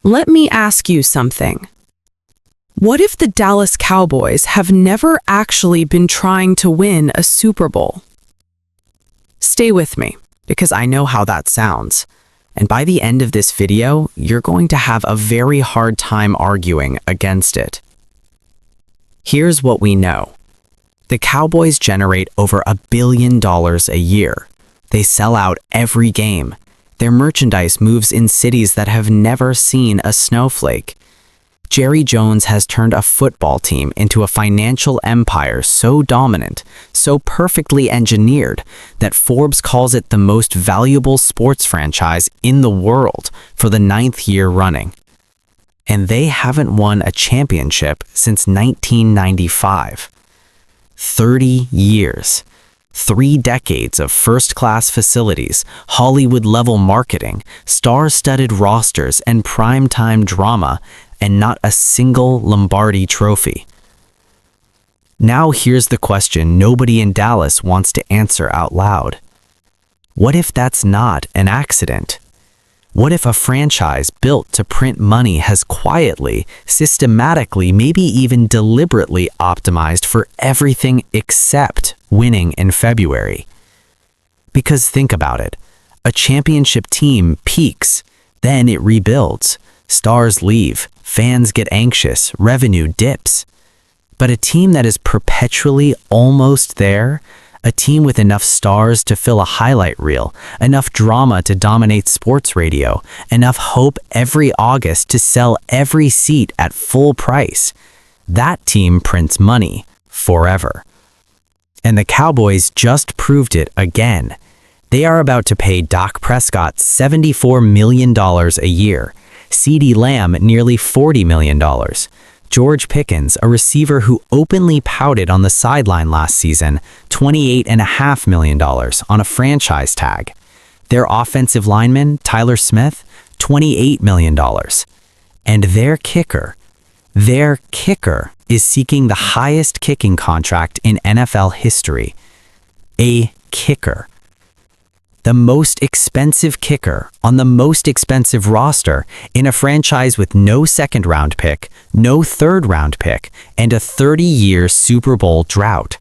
Let me ask you something. What if the Dallas Cowboys have never actually been trying to win a Super Bowl? Stay with me, because I know how that sounds. And by the end of this video, you're going to have a very hard time arguing against it. Here's what we know. The Cowboys generate over $1 billion a year. They sell out every game. Their merchandise moves in cities that have never seen a snowflake. Jerry Jones has turned a football team into a financial empire so dominant, so perfectly engineered, that Forbes calls it the most valuable sports franchise in the world for the 9th year running. And they haven't won a championship since 1995. 30 years. 3 decades of first-class facilities, Hollywood-level marketing, star-studded rosters, and prime-time drama, and not a single Lombardi trophy. Now here's the question nobody in Dallas wants to answer out loud. What if that's not an accident? What if a franchise built to print money has quietly, systematically, maybe even deliberately optimized for everything except winning in February? Because think about it. A championship team peaks, then it rebuilds. Stars leave, fans get anxious, revenue dips. But a team that is perpetually almost there, a team with enough stars to fill a highlight reel, enough drama to dominate sports radio, enough hope every August to sell every seat at full price, that team prints money forever. And the Cowboys just proved it again. They are about to pay Dak Prescott $74 million a year, CeeDee Lamb nearly $40 million. George Pickens, a receiver who openly pouted on the sideline last season, $28.5 million on a franchise tag. Their offensive lineman, Tyler Smith, $28 million. And their kicker is seeking the highest kicking contract in NFL history. A kicker. The most expensive kicker on the most expensive roster in a franchise with no second-round pick, no third-round pick, and a 30-year Super Bowl drought.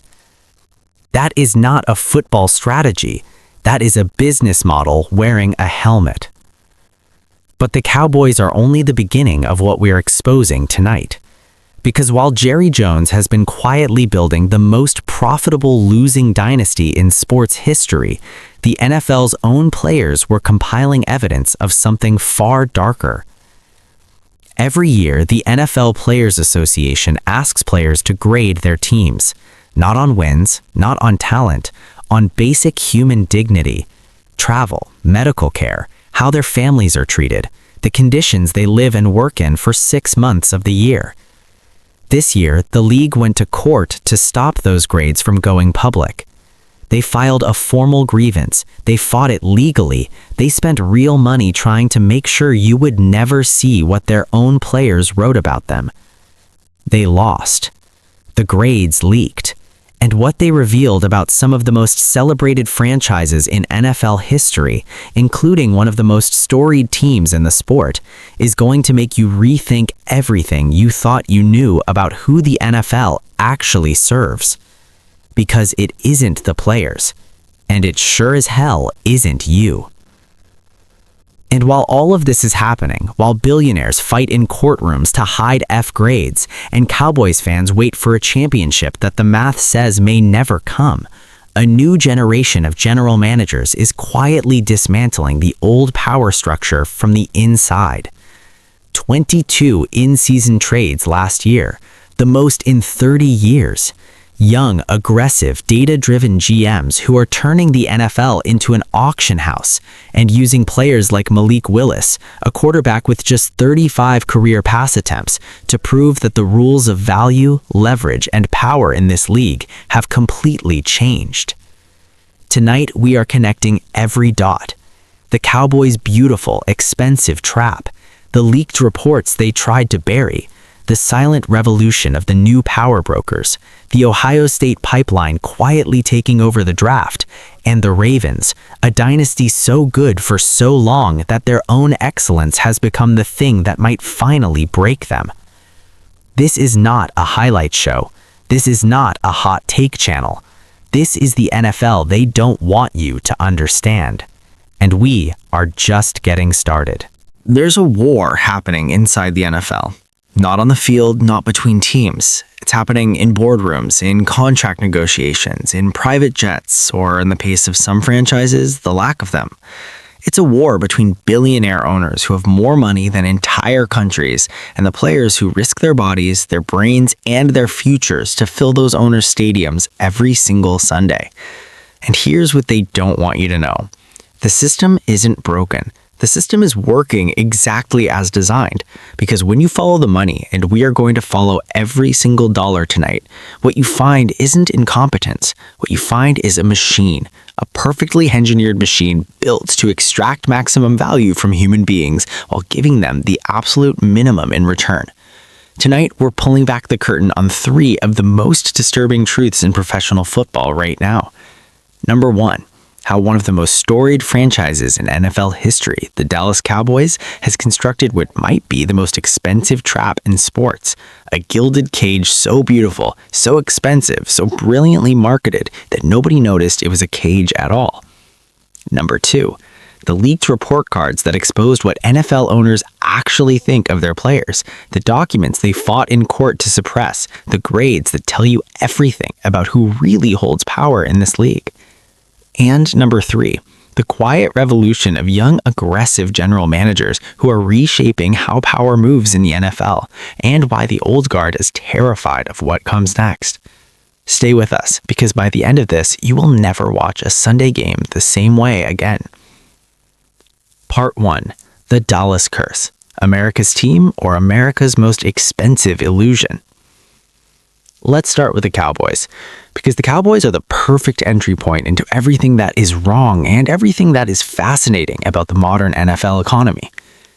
That is not a football strategy. That is a business model wearing a helmet. But the Cowboys are only the beginning of what we're exposing tonight. Because while Jerry Jones has been quietly building the most profitable losing dynasty in sports history, the NFL's own players were compiling evidence of something far darker. Every year, the NFL Players Association asks players to grade their teams, not on wins, not on talent, on basic human dignity, travel, medical care, how their families are treated, the conditions they live and work in for 6 months of the year. This year, the league went to court to stop those grades from going public. They filed a formal grievance. They fought it legally. They spent real money trying to make sure you would never see what their own players wrote about them. They lost. The grades leaked. And what they revealed about some of the most celebrated franchises in NFL history, including one of the most storied teams in the sport, is going to make you rethink everything you thought you knew about who the NFL actually serves. Because it isn't the players, and it sure as hell isn't you. And while all of this is happening, while billionaires fight in courtrooms to hide F grades, and Cowboys fans wait for a championship that the math says may never come, a new generation of general managers is quietly dismantling the old power structure from the inside. 22 in-season trades last year, the most in 30 years. Young, aggressive, data-driven GMs who are turning the NFL into an auction house and using players like Malik Willis, a quarterback with just 35 career pass attempts, to prove that the rules of value, leverage, and power in this league have completely changed. Tonight, we are connecting every dot. The Cowboys' beautiful, expensive trap, the leaked reports they tried to bury, the silent revolution of the new power brokers, the Ohio State pipeline quietly taking over the draft, and the Ravens, a dynasty so good for so long that their own excellence has become the thing that might finally break them. This is not a highlight show. This is not a hot take channel. This is the NFL they don't want you to understand. And we are just getting started. There's a war happening inside the NFL. Not on the field, not between teams. It's happening in boardrooms, in contract negotiations, in private jets, or in the case of some franchises, the lack of them. It's a war between billionaire owners who have more money than entire countries and the players who risk their bodies, their brains, and their futures to fill those owners' stadiums every single Sunday. And here's what they don't want you to know. The system isn't broken. The system is working exactly as designed, because when you follow the money, and we are going to follow every single dollar tonight, what you find isn't incompetence. What you find is a machine, a perfectly engineered machine built to extract maximum value from human beings while giving them the absolute minimum in return. Tonight, we're pulling back the curtain on 3 of the most disturbing truths in professional football right now. Number 1. How one of the most storied franchises in NFL history, the Dallas Cowboys, has constructed what might be the most expensive trap in sports. A gilded cage so beautiful, so expensive, so brilliantly marketed that nobody noticed it was a cage at all. Number 2. The leaked report cards that exposed what NFL owners actually think of their players, the documents they fought in court to suppress, the grades that tell you everything about who really holds power in this league. And number 3, the quiet revolution of young, aggressive general managers who are reshaping how power moves in the NFL, and why the old guard is terrified of what comes next. Stay with us, because by the end of this, you will never watch a Sunday game the same way again. Part 1. The Dallas Curse. America's team or America's most expensive illusion. Let's start with the Cowboys, because the Cowboys are the perfect entry point into everything that is wrong and everything that is fascinating about the modern NFL economy.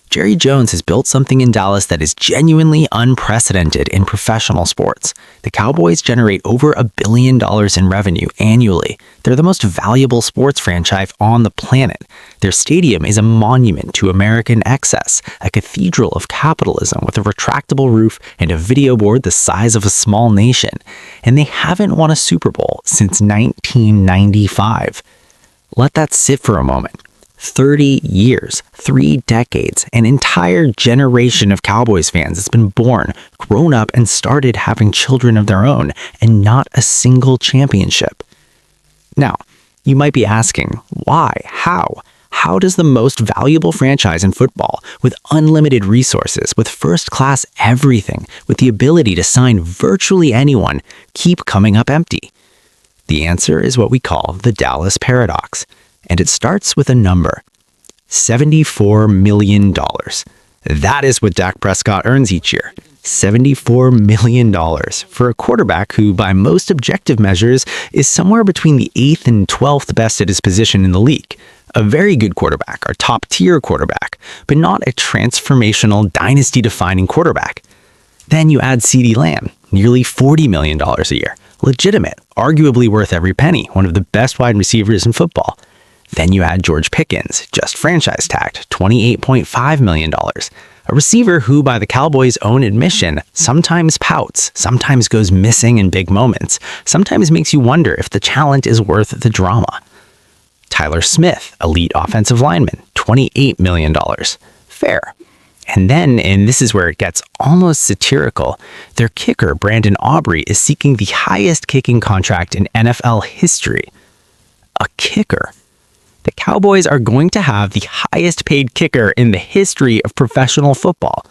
Jerry Jones has built something in Dallas that is genuinely unprecedented in professional sports. The Cowboys generate over $1 billion in revenue annually. They're the most valuable sports franchise on the planet. Their stadium is a monument to American excess, a cathedral of capitalism with a retractable roof and a video board the size of a small nation. And they haven't won a Super Bowl since 1995. Let that sit for a moment. 30 years, 3 decades, an entire generation of Cowboys fans has been born, grown up, and started having children of their own, and not a single championship. Now, you might be asking, why? How? How does the most valuable franchise in football, with unlimited resources, with first-class everything, with the ability to sign virtually anyone, keep coming up empty? The answer is what we call the Dallas paradox. And it starts with a number, $74 million. That is what Dak Prescott earns each year, $74 million for a quarterback who, by most objective measures, is somewhere between the 8th and 12th best at his position in the league. A very good quarterback, or top-tier quarterback, but not a transformational, dynasty-defining quarterback. Then you add CeeDee Lamb, nearly $40 million a year. Legitimate, arguably worth every penny, one of the best wide receivers in football. Then you add George Pickens, just franchise tagged, $28.5 million. A receiver who, by the Cowboys' own admission, sometimes pouts, sometimes goes missing in big moments, sometimes makes you wonder if the talent is worth the drama. Tyler Smith, elite offensive lineman, $28 million. Fair. And then, and this is where it gets almost satirical, their kicker, Brandon Aubrey, is seeking the highest kicking contract in NFL history. A kicker. The Cowboys are going to have the highest paid kicker in the history of professional football.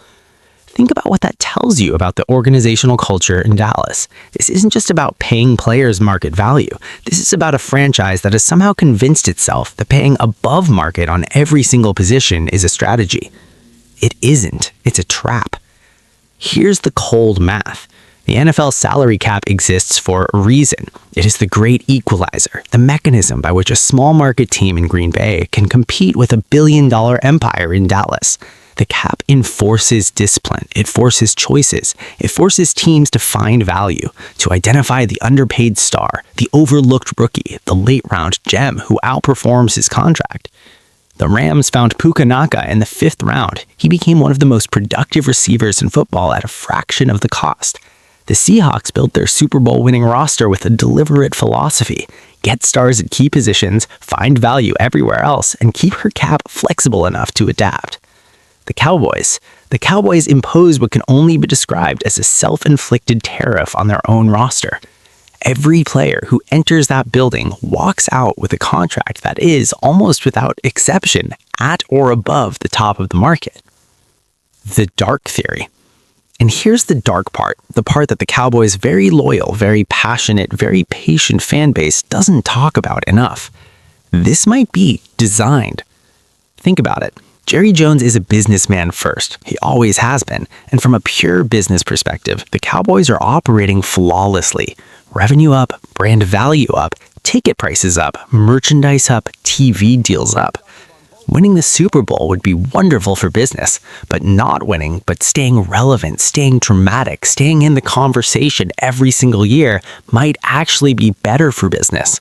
Think about what that tells you about the organizational culture in Dallas. This isn't just about paying players market value. This is about a franchise that has somehow convinced itself that paying above market on every single position is a strategy. It isn't. It's a trap. Here's the cold math. The NFL salary cap exists for a reason. It is the great equalizer, the mechanism by which a small market team in Green Bay can compete with $1 billion empire in Dallas. The cap enforces discipline, it forces choices, it forces teams to find value, to identify the underpaid star, the overlooked rookie, the late-round gem who outperforms his contract. The Rams found Puka Nacua in the 5th round. He became one of the most productive receivers in football at a fraction of the cost. The Seahawks built their Super Bowl winning roster with a deliberate philosophy: get stars at key positions, find value everywhere else, and keep her cap flexible enough to adapt. The Cowboys impose what can only be described as a self-inflicted tariff on their own roster. Every player who enters that building walks out with a contract that is, almost without exception, at or above the top of the market. The dark theory. And here's the dark part, the part that the Cowboys' very loyal, very passionate, very patient fan base doesn't talk about enough. This might be designed. Think about it. Jerry Jones is a businessman first. He always has been. And from a pure business perspective, the Cowboys are operating flawlessly. Revenue up, brand value up, ticket prices up, merchandise up, TV deals up. Winning the Super Bowl would be wonderful for business, but not winning, but staying relevant, staying dramatic, staying in the conversation every single year might actually be better for business.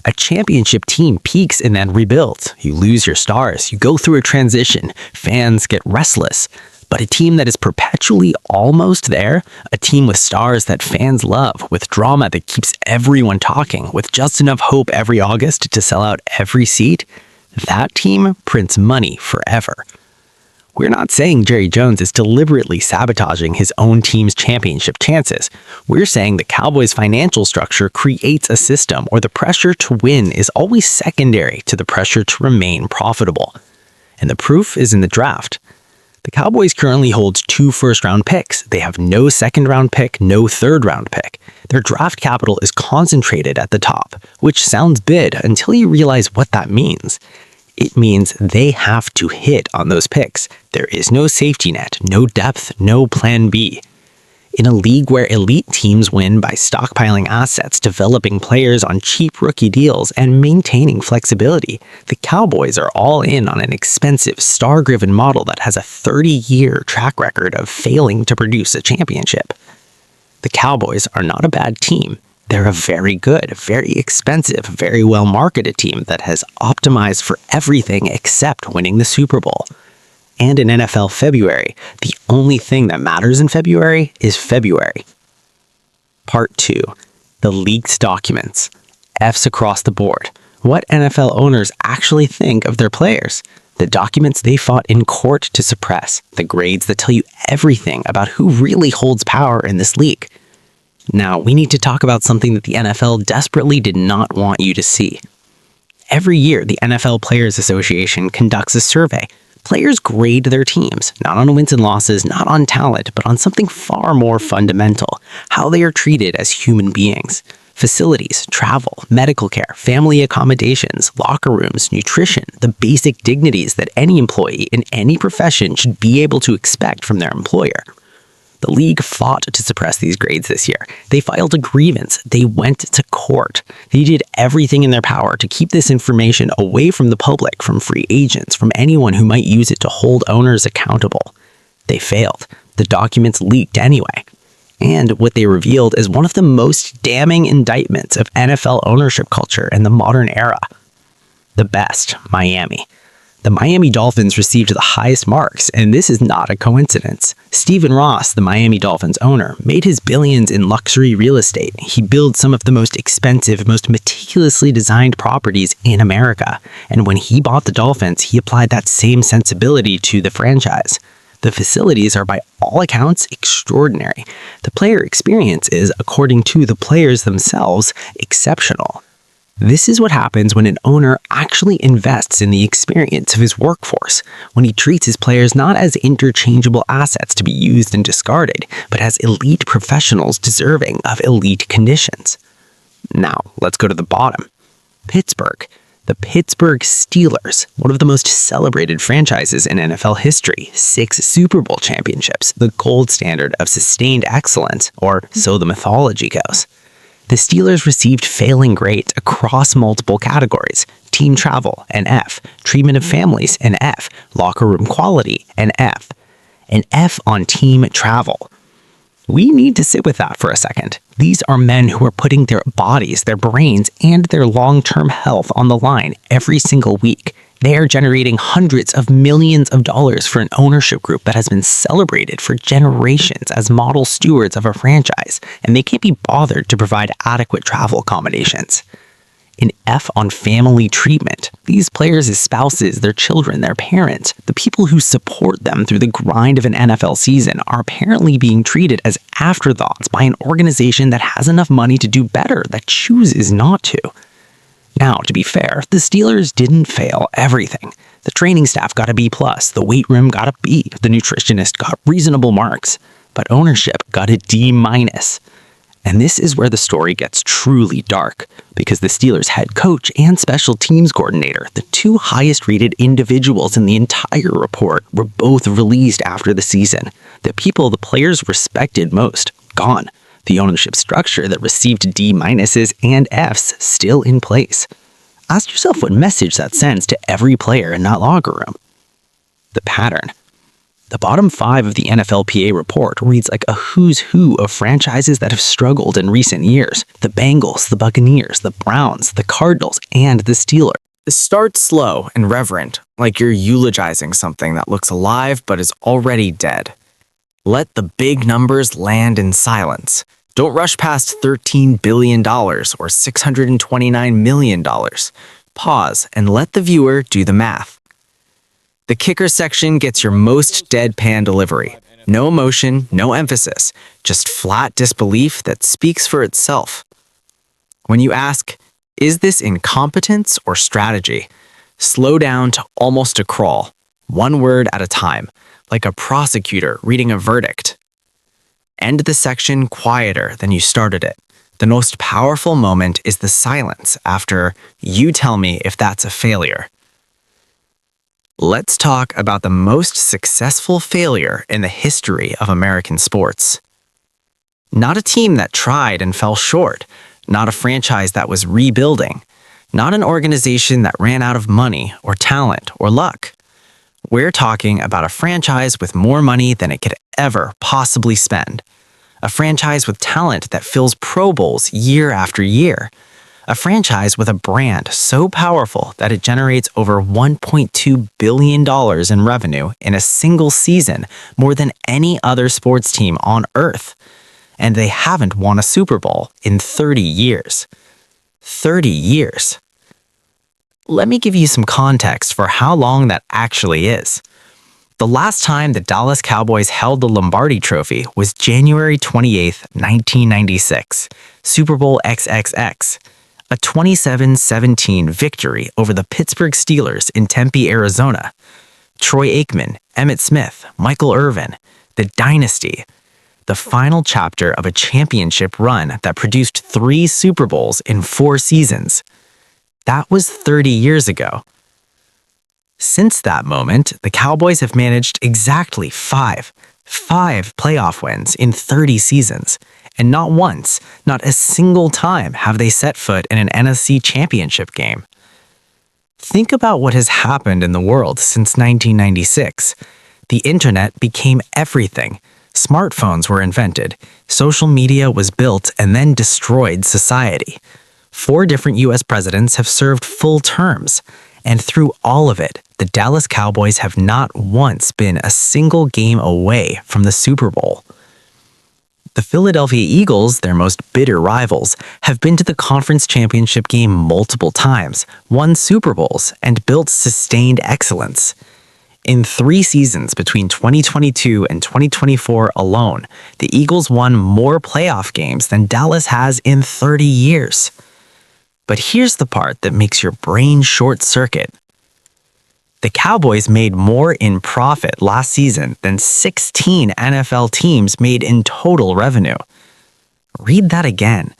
A championship team peaks and then rebuilds. You lose your stars, you go through a transition, fans get restless. But a team that is perpetually almost there, a team with stars that fans love, with drama that keeps everyone talking, with just enough hope every August to sell out every seat, that team prints money forever. We're not saying Jerry Jones is deliberately sabotaging his own team's championship chances. We're saying the Cowboys' financial structure creates a system where the pressure to win is always secondary to the pressure to remain profitable. And the proof is in the draft. The Cowboys currently hold 2 first-round picks. They have no second-round pick, no third-round pick. Their draft capital is concentrated at the top, which sounds big until you realize what that means. It means they have to hit on those picks. There is no safety net, no depth, no plan B. In a league where elite teams win by stockpiling assets, developing players on cheap rookie deals, and maintaining flexibility, the Cowboys are all in on an expensive, star-driven model that has a 30-year track record of failing to produce a championship. The Cowboys are not a bad team. They're a very good, very expensive, very well-marketed team that has optimized for everything except winning the Super Bowl. And in NFL February, the only thing that matters in February is February. Part 2. The leaked documents. F's across the board. What NFL owners actually think of their players. The documents they fought in court to suppress. The grades that tell you everything about who really holds power in this league. Now, we need to talk about something that the NFL desperately did not want you to see. Every year, the NFL Players Association conducts a survey. Players grade their teams, not on wins and losses, not on talent, but on something far more fundamental: how they are treated as human beings. Facilities, travel, medical care, family accommodations, locker rooms, nutrition, the basic dignities that any employee in any profession should be able to expect from their employer. The league fought to suppress these grades this year. They filed a grievance. They went to court. They did everything in their power to keep this information away from the public, from free agents, from anyone who might use it to hold owners accountable. They failed. The documents leaked anyway. And what they revealed is one of the most damning indictments of NFL ownership culture in the modern era. The best, Miami. The Miami Dolphins received the highest marks, and this is not a coincidence. Stephen Ross, the Miami Dolphins owner, made his billions in luxury real estate. He built some of the most expensive, most meticulously designed properties in America. And when he bought the Dolphins, he applied that same sensibility to the franchise. The facilities are by all accounts extraordinary. The player experience is, according to the players themselves, exceptional. This is what happens when an owner actually invests in the experience of his workforce, when he treats his players not as interchangeable assets to be used and discarded, but as elite professionals deserving of elite conditions. Now, let's go to the bottom. Pittsburgh. The Pittsburgh Steelers, one of the most celebrated franchises in NFL history, 6 Super Bowl championships, the gold standard of sustained excellence, or so the mythology goes. The Steelers received failing grades across multiple categories: team travel, an F. Treatment of families, an F. Locker room quality, an F. An F on team travel. We need to sit with that for a second. These are men who are putting their bodies, their brains, and their long-term health on the line every single week. They are generating hundreds of millions of dollars for an ownership group that has been celebrated for generations as model stewards of a franchise, and they can't be bothered to provide adequate travel accommodations. An F on family treatment. These players' spouses, their children, their parents, the people who support them through the grind of an NFL season are apparently being treated as afterthoughts by an organization that has enough money to do better that chooses not to. Now, to be fair, the Steelers didn't fail everything. The training staff got a B+, the weight room got a B, the nutritionist got reasonable marks, but ownership got a D-. And this is where the story gets truly dark, because the Steelers head coach and special teams coordinator, the two highest rated individuals in the entire report, were both released after the season. The people the players respected most, gone. The ownership structure that received D- and Fs still in place. Ask yourself what message that sends to every player in that locker room. The pattern. The bottom 5 of the NFLPA report reads like a who's who of franchises that have struggled in recent years. The Bengals, the Buccaneers, the Browns, the Cardinals, and the Steelers. Start slow and reverent, like you're eulogizing something that looks alive but is already dead. Let the big numbers land in silence. Don't rush past $13 billion or $629 million. Pause and let the viewer do the math. The kicker section gets your most deadpan delivery. No emotion, no emphasis, just flat disbelief that speaks for itself. When you ask, is this incompetence or strategy? Slow down to almost a crawl, one word at a time, like a prosecutor reading a verdict. End the section quieter than you started it. The most powerful moment is the silence after, you tell me if that's a failure. Let's talk about the most successful failure in the history of American sports. Not a team that tried and fell short, not a franchise that was rebuilding, not an organization that ran out of money or talent or luck. We're talking about a franchise with more money than it could ever possibly spend. A franchise with talent that fills Pro Bowls year after year. A franchise with a brand so powerful that it generates over $1.2 billion in revenue in a single season, more than any other sports team on earth. And they haven't won a Super Bowl in 30 years. 30 years. Let me give you some context for how long that actually is. The last time the Dallas Cowboys held the Lombardi Trophy was January 28, 1996, Super Bowl XXX. A 27-17 victory over the Pittsburgh Steelers in Tempe, Arizona. Troy Aikman, Emmitt Smith, Michael Irvin, the dynasty. The final chapter of a championship run that produced 3 Super Bowls in 4 seasons. That was 30 years ago. Since that moment, the Cowboys have managed exactly 5 playoff wins in 30 seasons. And not once, not a single time have they set foot in an NFC championship game. Think about what has happened in the world since 1996. The internet became everything. Smartphones were invented. Social media was built and then destroyed society. 4 different U.S. presidents have served full terms. And through all of it, the Dallas Cowboys have not once been a single game away from the Super Bowl. The Philadelphia Eagles, their most bitter rivals, have been to the conference championship game multiple times, won Super Bowls, and built sustained excellence. In 3 seasons between 2022 and 2024 alone, the Eagles won more playoff games than Dallas has in 30 years. But here's the part that makes your brain short-circuit. The Cowboys made more in profit last season than 16 NFL teams made in total revenue. Read that again.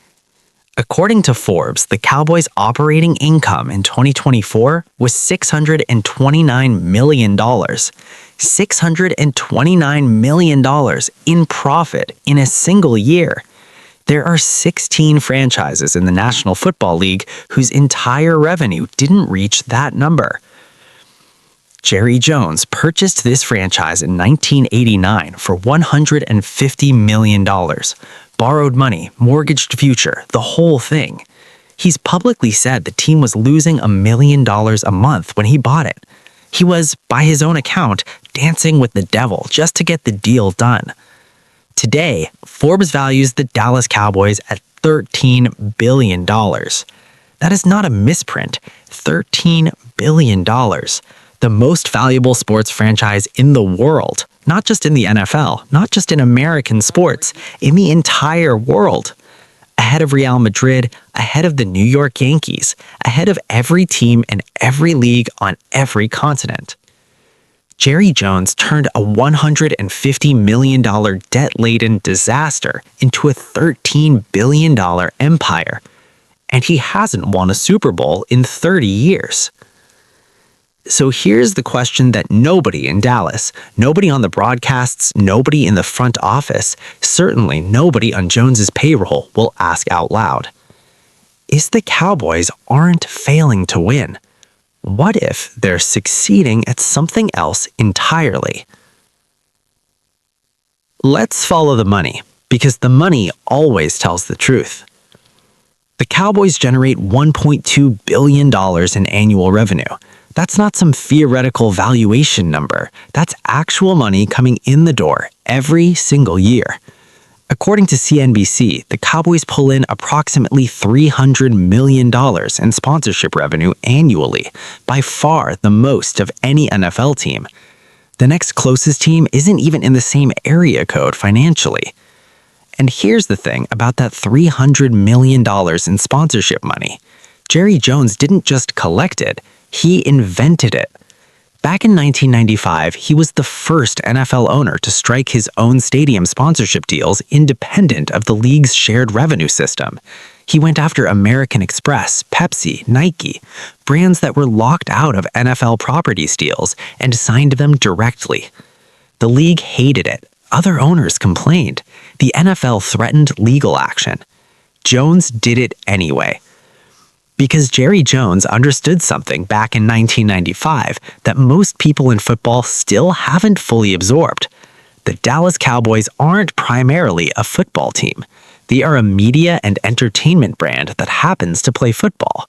According to Forbes, the Cowboys' operating income in 2024 was $629 million. $629 million in profit in a single year. There are 16 franchises in the National Football League whose entire revenue didn't reach that number. Jerry Jones purchased this franchise in 1989 for $150 million. Borrowed money, mortgaged future, the whole thing. He's publicly said the team was losing $1 million a month when he bought it. He was, by his own account, dancing with the devil just to get the deal done. Today, Forbes values the Dallas Cowboys at $13 billion. That is not a misprint. $13 billion. The most valuable sports franchise in the world. Not just in the NFL, not just in American sports, in the entire world. Ahead of Real Madrid, ahead of the New York Yankees, ahead of every team in every league on every continent. Jerry Jones turned a $150 million debt-laden disaster into a $13 billion empire, and he hasn't won a Super Bowl in 30 years. So here's the question that nobody in Dallas, nobody on the broadcasts, nobody in the front office, certainly nobody on Jones's payroll will ask out loud. Is the Cowboys aren't failing to win? What if they're succeeding at something else entirely? Let's follow the money, because the money always tells the truth. The Cowboys generate $1.2 billion in annual revenue. That's not some theoretical valuation number. That's actual money coming in the door every single year. According to CNBC, the Cowboys pull in approximately $300 million in sponsorship revenue annually, by far the most of any NFL team. The next closest team isn't even in the same area code financially. And here's the thing about that $300 million in sponsorship money. Jerry Jones didn't just collect it, he invented it. Back in 1995, he was the first NFL owner to strike his own stadium sponsorship deals independent of the league's shared revenue system. He went after American Express, Pepsi, Nike, brands that were locked out of NFL properties deals, and signed them directly. The league hated it. Other owners complained. The NFL threatened legal action. Jones did it anyway. Because Jerry Jones understood something back in 1995 that most people in football still haven't fully absorbed. The Dallas Cowboys aren't primarily a football team. They are a media and entertainment brand that happens to play football.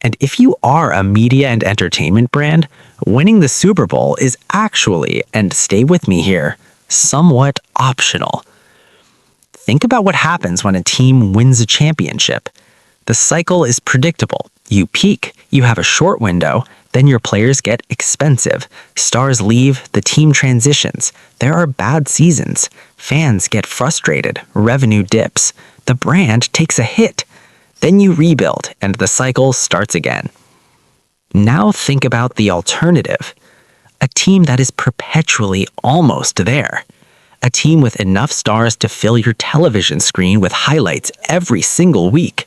And if you are a media and entertainment brand, winning the Super Bowl is actually, and stay with me here, somewhat optional. Think about what happens when a team wins a championship. The cycle is predictable. You peak, you have a short window, then your players get expensive. Stars leave, the team transitions. There are bad seasons. Fans get frustrated, revenue dips. The brand takes a hit. Then you rebuild, and the cycle starts again. Now think about the alternative. A team that is perpetually almost there. A team with enough stars to fill your television screen with highlights every single week.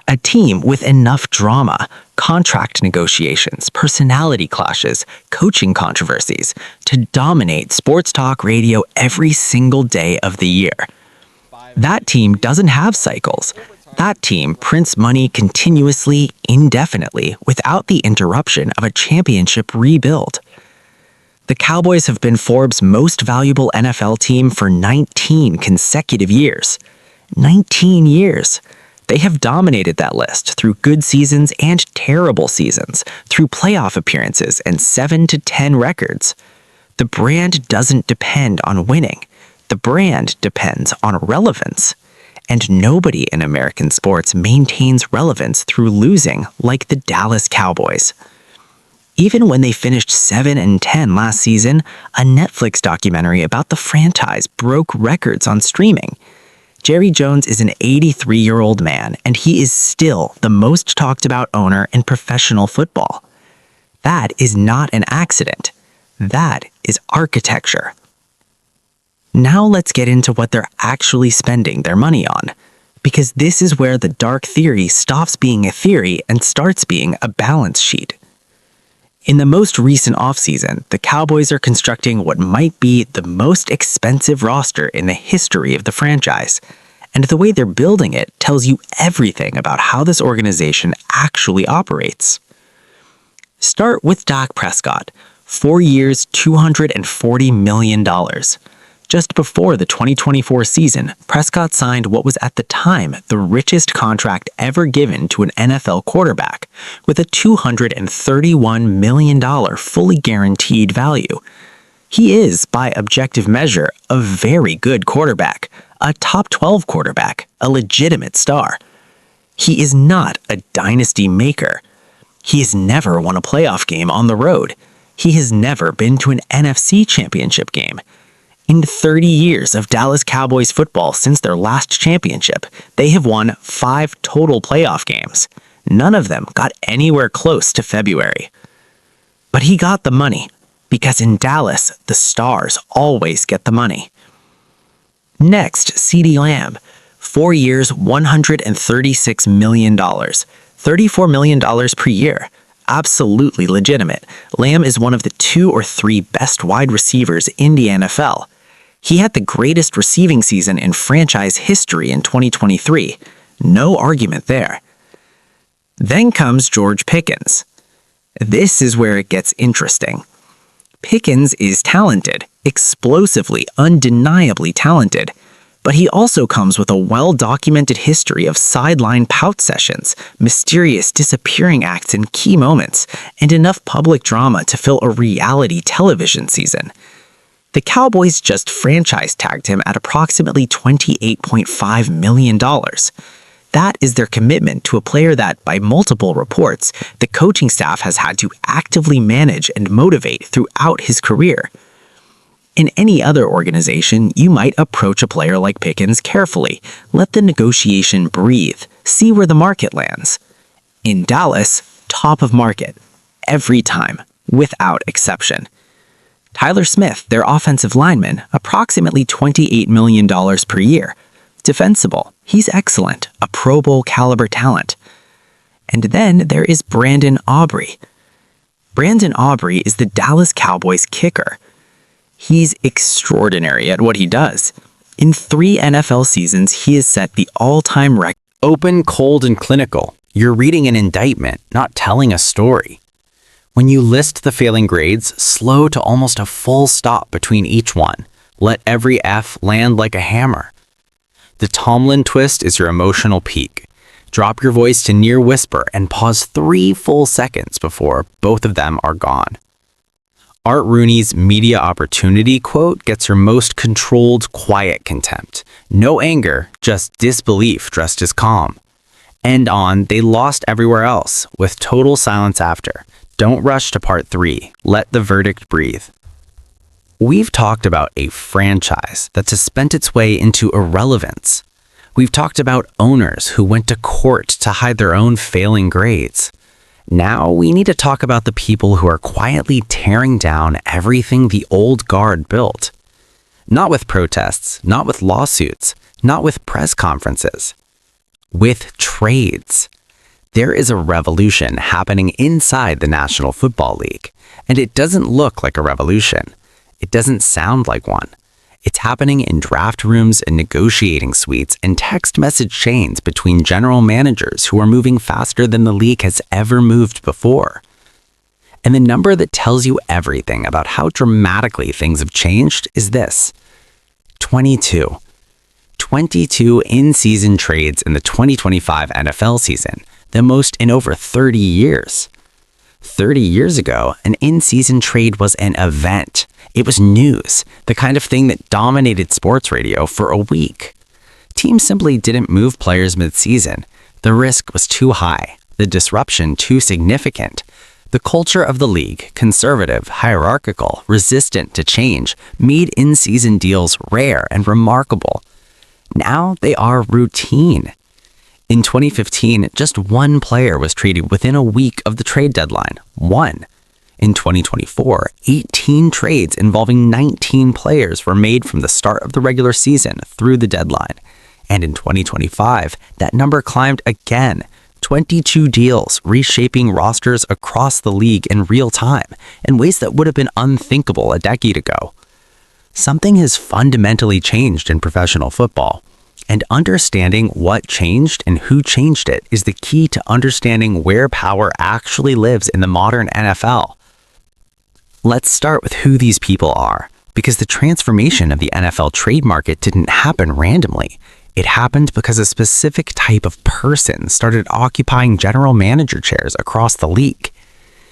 A team with enough drama, contract negotiations, personality clashes, coaching controversies to dominate sports talk radio every single day of the year. That team doesn't have cycles. That team prints money continuously, indefinitely, without the interruption of a championship rebuild. The Cowboys have been Forbes' most valuable NFL team for 19 consecutive years. 19 years. They have dominated that list through good seasons and terrible seasons, through playoff appearances and 7-10 records. The brand doesn't depend on winning. The brand depends on relevance. And nobody in American sports maintains relevance through losing like the Dallas Cowboys. Even when they finished 7-10 last season, a Netflix documentary about the franchise broke records on streaming. Jerry Jones is an 83-year-old man, and he is still the most talked about owner in professional football. That is not an accident. That is architecture. Now let's get into what they're actually spending their money on, because this is where the dark theory stops being a theory and starts being a balance sheet. In the most recent offseason, the Cowboys are constructing what might be the most expensive roster in the history of the franchise, And the way they're building it tells you everything about how this organization actually operates. Start with Dak Prescott, 4 years, $240 million. Just before the 2024 season, Prescott signed what was at the time the richest contract ever given to an NFL quarterback, with a $231 million fully guaranteed value. He is, by objective measure, a very good quarterback, a top 12 quarterback, a legitimate star. He is not a dynasty maker. He has never won a playoff game on the road. He has never been to an NFC championship game. In 30 years of Dallas Cowboys football since their last championship, they have won 5 total playoff games. None of them got anywhere close to February. But he got the money, because in Dallas, the stars always get the money. Next, CeeDee Lamb, 4 years, $136 million, $34 million per year. Absolutely legitimate. Lamb is one of the 2 or 3 best wide receivers in the NFL. He had the greatest receiving season in franchise history in 2023. No argument there. Then comes George Pickens. This is where it gets interesting. Pickens is talented, explosively, undeniably talented, but he also comes with a well-documented history of sideline pout sessions, mysterious disappearing acts in key moments, and enough public drama to fill a reality television season. The Cowboys just franchise tagged him at approximately $28.5 million. That is their commitment to a player that, by multiple reports, the coaching staff has had to actively manage and motivate throughout his career. In any other organization, you might approach a player like Pickens carefully, let the negotiation breathe, see where the market lands. In Dallas, top of market. Every time, without exception. Tyler Smith, their offensive lineman, approximately $28 million per year. Defensible. He's excellent, a Pro Bowl caliber talent. And then there is Brandon Aubrey. Brandon Aubrey is the Dallas Cowboys kicker. He's extraordinary at what he does. In 3 NFL seasons, he has set the all-time record. Open, cold, and clinical. You're reading an indictment, not telling a story. When you list the failing grades, slow to almost a full stop between each one. Let every F land like a hammer. The Tomlin twist is your emotional peak. Drop your voice to near whisper and pause 3 full seconds before both of them are gone. Art Rooney's media opportunity quote gets your most controlled, quiet contempt. No anger, just disbelief dressed as calm. End on, they lost everywhere else, with total silence after. Don't rush to part 3. Let the verdict breathe. We've talked about a franchise that has spent its way into irrelevance. We've talked about owners who went to court to hide their own failing grades. Now we need to talk about the people who are quietly tearing down everything the old guard built. Not with protests, not with lawsuits, not with press conferences. With trades. There is a revolution happening inside the National Football League, and it doesn't look like a revolution. It doesn't sound like one. It's happening in draft rooms and negotiating suites and text message chains between general managers who are moving faster than the league has ever moved before. And the number that tells you everything about how dramatically things have changed is this: 22. 22 in-season trades in the 2025 NFL season, the most in over 30 years. 30 years ago, an in-season trade was an event. It was news, the kind of thing that dominated sports radio for a week. Teams simply didn't move players mid-season. The risk was too high, the disruption too significant. The culture of the league, conservative, hierarchical, resistant to change, made in-season deals rare and remarkable. Now they are routine. In 2015, just 1 player was traded within a week of the trade deadline. 1. In 2024, 18 trades involving 19 players were made from the start of the regular season through the deadline. And in 2025, that number climbed again. 22 deals reshaping rosters across the league in real time in ways that would have been unthinkable a decade ago. Something has fundamentally changed in professional football. And understanding what changed and who changed it is the key to understanding where power actually lives in the modern NFL. Let's start with who these people are, because the transformation of the NFL trade market didn't happen randomly. It happened because a specific type of person started occupying general manager chairs across the league.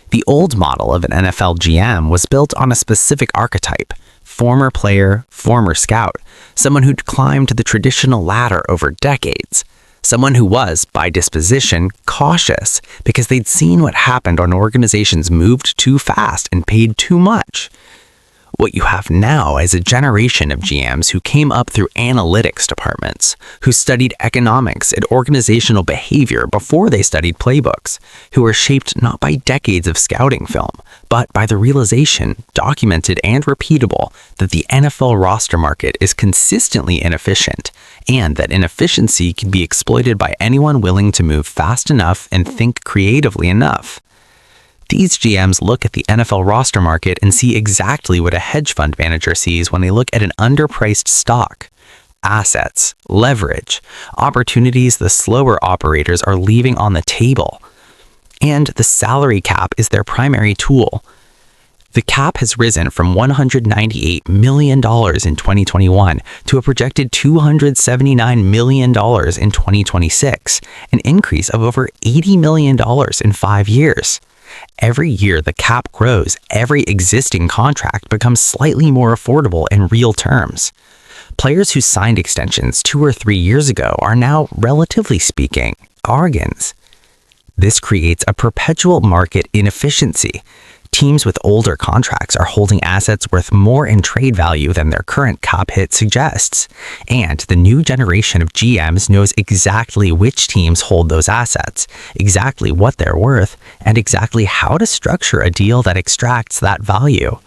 The old model of an NFL GM was built on a specific archetype: former player, former scout, someone who'd climbed the traditional ladder over decades, someone who was, by disposition, cautious because they'd seen what happened when organizations moved too fast and paid too much. What you have now is a generation of GMs who came up through analytics departments, who studied economics and organizational behavior before they studied playbooks, who were shaped not by decades of scouting film, but by the realization, documented and repeatable, that the NFL roster market is consistently inefficient, and that inefficiency can be exploited by anyone willing to move fast enough and think creatively enough. These GMs look at the NFL roster market and see exactly what a hedge fund manager sees when they look at an underpriced stock: assets, leverage, opportunities the slower operators are leaving on the table. And the salary cap is their primary tool. The cap has risen from $198 million in 2021 to a projected $279 million in 2026, an increase of over $80 million in 5 years. Every year the cap grows, every existing contract becomes slightly more affordable in real terms. Players who signed extensions 2 or 3 years ago are now, relatively speaking, bargains. This creates a perpetual market inefficiency. Teams with older contracts are holding assets worth more in trade value than their current cap hit suggests, and the new generation of GMs knows exactly which teams hold those assets, exactly what they're worth, and exactly how to structure a deal that extracts that value.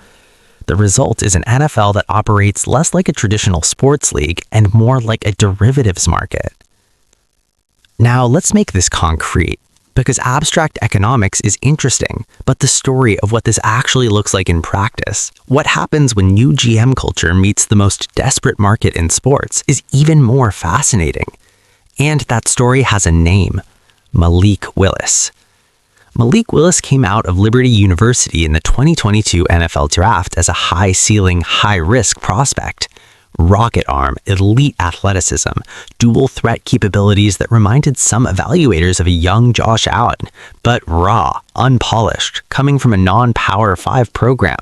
The result is an NFL that operates less like a traditional sports league and more like a derivatives market. Now let's make this concrete, because abstract economics is interesting, but the story of what this actually looks like in practice, what happens when new GM culture meets the most desperate market in sports, is even more fascinating. And that story has a name: Malik Willis. Malik Willis came out of Liberty University in the 2022 NFL Draft as a high-ceiling, high-risk prospect. Rocket arm, elite athleticism, dual threat capabilities that reminded some evaluators of a young Josh Allen, but raw, unpolished, coming from a non-Power 5 program.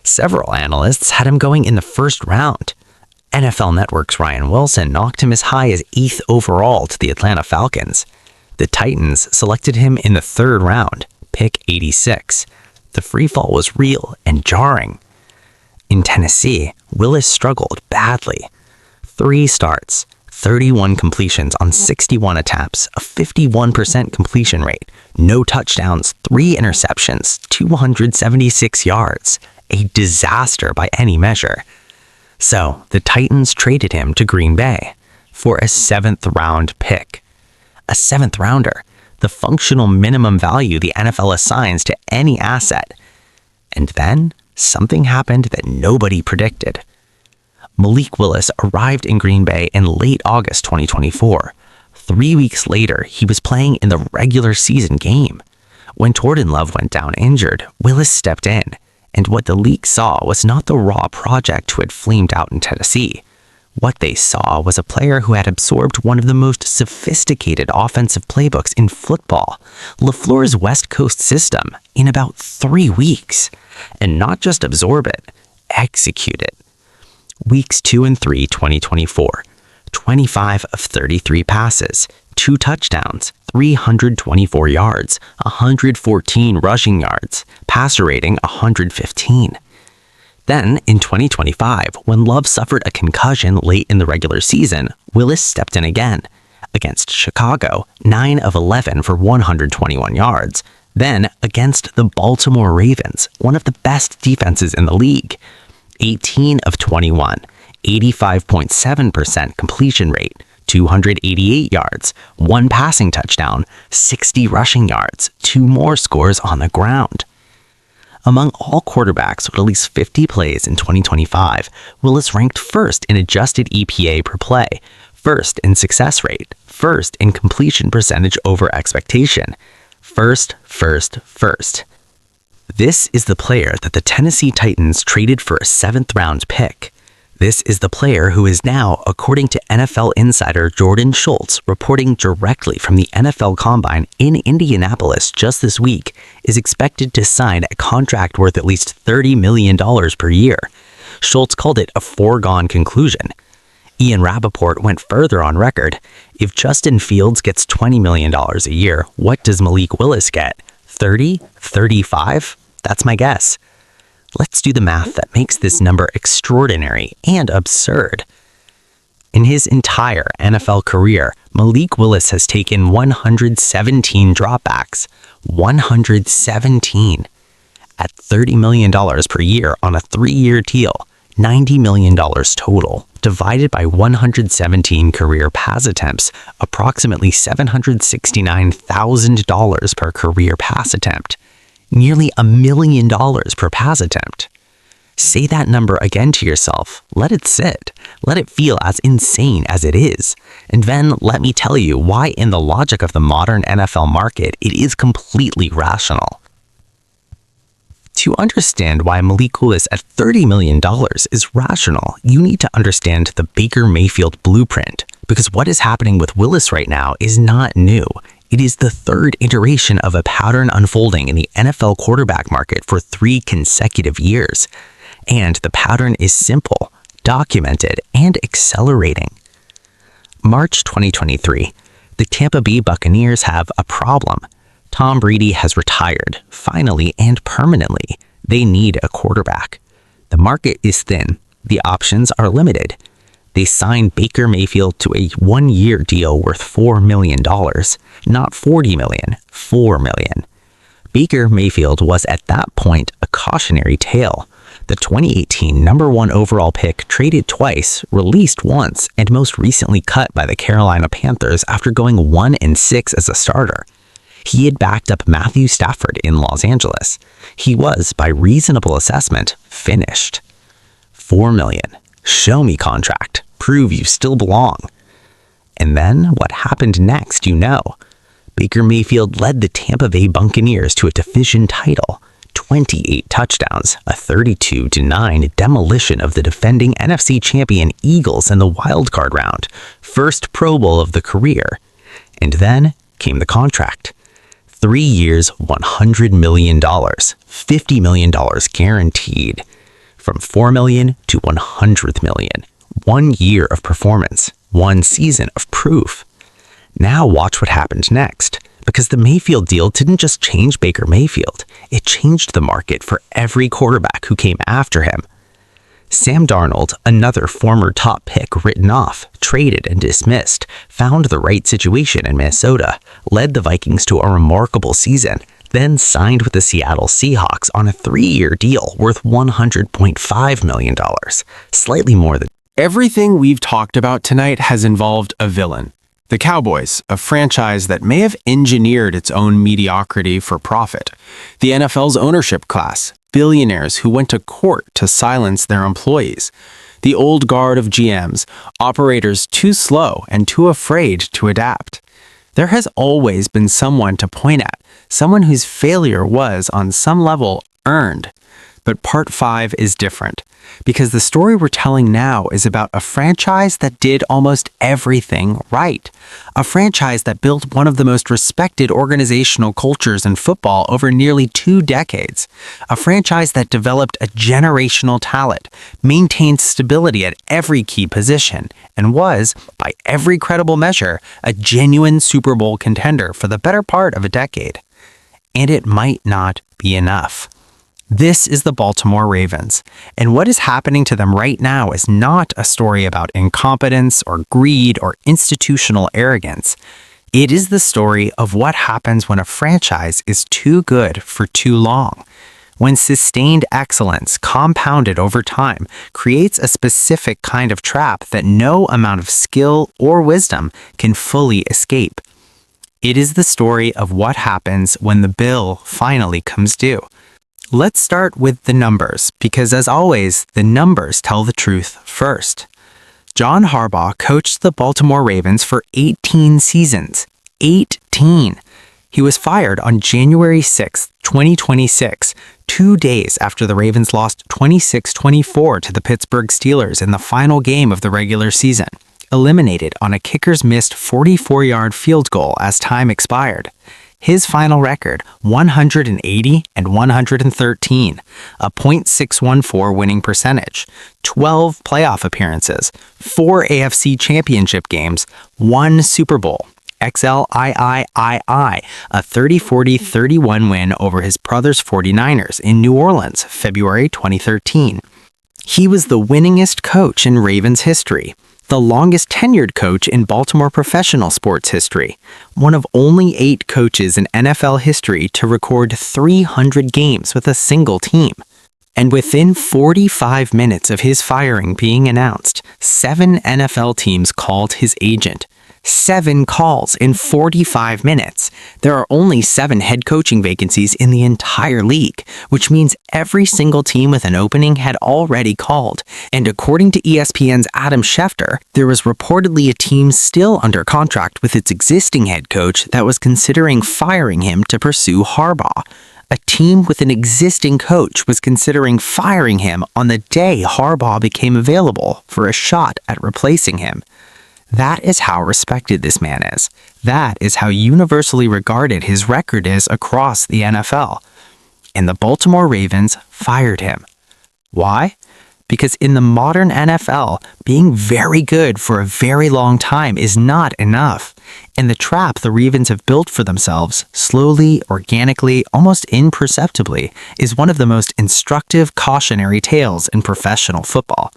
Several analysts had him going in the first round. NFL Network's Ryan Wilson knocked him as high as 8th overall to the Atlanta Falcons. The Titans selected him in the 3rd round, pick 86. The free fall was real and jarring. In Tennessee, Willis struggled badly. 3 starts, 31 completions on 61 attempts, a 51% completion rate, no touchdowns, 3 interceptions, 276 yards. A disaster by any measure. So, the Titans traded him to Green Bay for a 7th round pick. A 7th rounder, the functional minimum value the NFL assigns to any asset. And then something happened that nobody predicted. Malik Willis arrived in Green Bay in late August 2024. 3 weeks later, he was playing in the regular season game. When Jordan Love went down injured, Willis stepped in, and what the league saw was not the raw project who had flamed out in Tennessee. What they saw was a player who had absorbed one of the most sophisticated offensive playbooks in football, LaFleur's West Coast system, in about 3 weeks. And not just absorb it, execute it. Weeks 2 and 3, 2024. 25 of 33 passes, 2 touchdowns, 324 yards, 114 rushing yards, passer rating 115. Then, in 2025, when Love suffered a concussion late in the regular season, Willis stepped in again. Against Chicago, 9 of 11 for 121 yards. Then, against the Baltimore Ravens, one of the best defenses in the league, 18 of 21, 85.7% completion rate, 288 yards, 1 passing touchdown, 60 rushing yards, 2 more scores on the ground. Among all quarterbacks with at least 50 plays in 2025, Willis ranked first in adjusted EPA per play, first in success rate, first in completion percentage over expectation. First. This is the player that the Tennessee Titans traded for a 7th-round pick. This is the player who is now, according to NFL insider Jordan Schultz, reporting directly from the NFL Combine in Indianapolis just this week, is expected to sign a contract worth at least $30 million per year. Schultz called it a foregone conclusion. Ian Rappaport went further on record. If Justin Fields gets $20 million a year, what does Malik Willis get? 30? 35? That's my guess. Let's do the math that makes this number extraordinary and absurd. In his entire NFL career, Malik Willis has taken 117 dropbacks. 117. At $30 million per year on a 3-year deal, $90 million total, divided by 117 career pass attempts, approximately $769,000 per career pass attempt. Nearly $1 million per pass attempt. Say that number again to yourself. Let it sit. Let it feel as insane as it is. And then let me tell you why, in the logic of the modern NFL market, it is completely rational. To understand why Malik Willis at $30 million is rational, you need to understand the Baker Mayfield blueprint, because what is happening with Willis right now is not new. It is the 3rd iteration of a pattern unfolding in the NFL quarterback market for 3 consecutive years. And the pattern is simple, documented, and accelerating. March 2023. The Tampa Bay Buccaneers have a problem. Tom Brady has retired, finally and permanently. They need a quarterback. The market is thin. The options are limited. They signed Baker Mayfield to a 1-year deal worth $4 million. Not $40 million, $4 million. Baker Mayfield was at that point a cautionary tale. The 2018 number 1 overall pick traded twice, released once, and most recently cut by the Carolina Panthers after going 1-6 as a starter. He had backed up Matthew Stafford in Los Angeles. He was, by reasonable assessment, finished. $4 million. Show me contract. Prove you still belong. And then what happened next, you know. Baker Mayfield led the Tampa Bay Buccaneers to a division title, 28 touchdowns, a 32-9 demolition of the defending NFC champion Eagles in the wildcard round, first Pro Bowl of the career. And then came the contract. 3 years, $100 million, $50 million guaranteed. From $4 million to $100 million. 1 year of performance, 1 season of proof. Now watch what happened next, because the Mayfield deal didn't just change Baker Mayfield, it changed the market for every quarterback who came after him. Sam Darnold, another former top pick written off, traded and dismissed, found the right situation in Minnesota, led the Vikings to a remarkable season, then signed with the Seattle Seahawks on a 3-year deal worth $100.5 million, slightly more than. Everything we've talked about tonight has involved a villain. The Cowboys, a franchise that may have engineered its own mediocrity for profit. The NFL's ownership class, billionaires who went to court to silence their employees. The old guard of GMs, operators too slow and too afraid to adapt. There has always been someone to point at, someone whose failure was, on some level, earned. But Part 5 is different, because the story we're telling now is about a franchise that did almost everything right. A franchise that built one of the most respected organizational cultures in football over nearly 2 decades. A franchise that developed a generational talent, maintained stability at every key position, and was, by every credible measure, a genuine Super Bowl contender for the better part of a decade. And it might not be enough. This is the Baltimore Ravens, and what is happening to them right now is not a story about incompetence or greed or institutional arrogance. It is the story of what happens when a franchise is too good for too long. When sustained excellence, compounded over time, creates a specific kind of trap that no amount of skill or wisdom can fully escape. It is the story of what happens when the bill finally comes due. Let's start with the numbers, because as always, the numbers tell the truth first. John Harbaugh coached the Baltimore Ravens for 18 seasons. 18. He was fired on January 6, 2026, 2 days after the Ravens lost 26-24 to the Pittsburgh Steelers in the final game of the regular season, eliminated on a kicker's missed 44-yard field goal as time expired. His final record, 180 and 113, a .614 winning percentage, 12 playoff appearances, 4 AFC championship games, 1 Super Bowl, XLIII, a 30-40-31 win over his brother's 49ers in New Orleans, February 2013. He was the winningest coach in Ravens history, the longest tenured coach in Baltimore professional sports history, one of only 8 coaches in NFL history to record 300 games with a single team. And within 45 minutes of his firing being announced, 7 NFL teams called his agent. 7 calls in 45 minutes. There are only 7 head coaching vacancies in the entire league, which means every single team with an opening had already called. And according to ESPN's Adam Schefter, there was reportedly a team still under contract with its existing head coach that was considering firing him to pursue Harbaugh. A team with an existing coach was considering firing him on the day Harbaugh became available for a shot at replacing him. That is how respected this man is. That is how universally regarded his record is across the NFL. And the Baltimore Ravens fired him. Why? Because in the modern NFL, being very good for a very long time is not enough. And the trap the Ravens have built for themselves, slowly, organically, almost imperceptibly, is one of the most instructive cautionary tales in professional football.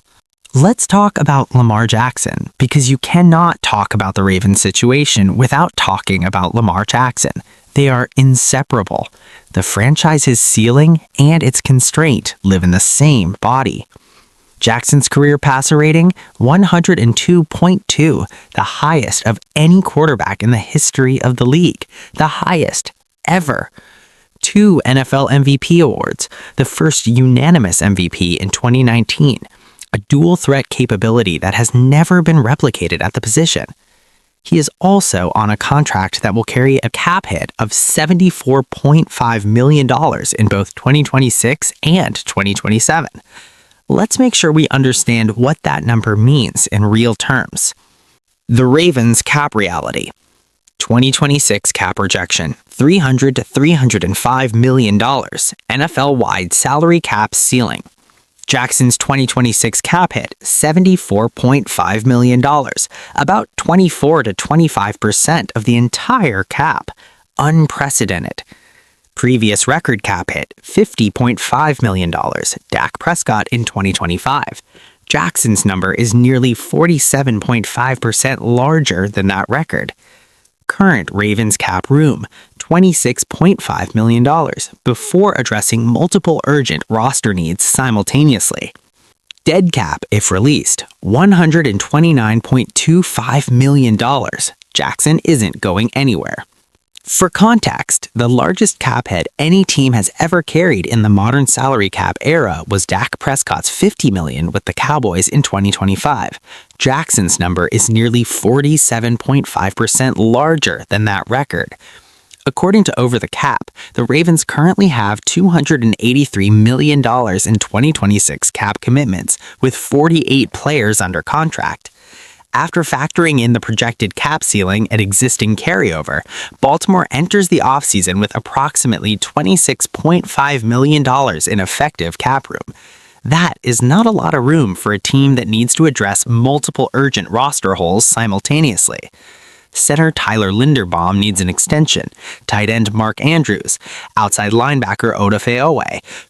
Let's talk about Lamar Jackson, because you cannot talk about the Ravens situation without talking about Lamar Jackson. They are inseparable. The franchise's ceiling and its constraint live in the same body. Jackson's career passer rating, 102.2, the highest of any quarterback in the history of the league, the highest ever. 2 NFL MVP awards, the first unanimous MVP in 2019. A dual-threat capability that has never been replicated at the position. He is also on a contract that will carry a cap hit of $74.5 million in both 2026 and 2027. Let's make sure we understand what that number means in real terms. The Ravens' cap reality. 2026 cap projection, $300 to $305 million, NFL-wide salary cap ceiling. Jackson's 2026 cap hit, $74.5 million, about 24 to 25% of the entire cap. Unprecedented. Previous record cap hit, $50.5 million, Dak Prescott in 2025. Jackson's number is nearly 47.5% larger than that record. Current Ravens cap room, $26.5 million, before addressing multiple urgent roster needs simultaneously. Dead cap, if released, $129.25 million. Jackson isn't going anywhere. For context, the largest cap hit any team has ever carried in the modern salary cap era was Dak Prescott's $50 million with the Cowboys in 2025. Jackson's number is nearly 47.5% larger than that record. According to Over the Cap, the Ravens currently have $283 million in 2026 cap commitments, with 48 players under contract. After factoring in the projected cap ceiling and existing carryover, Baltimore enters the offseason with approximately $26.5 million in effective cap room. That is not a lot of room for a team that needs to address multiple urgent roster holes simultaneously. Center Tyler Linderbaum needs an extension, tight end Mark Andrews, outside linebacker Odafe Owe,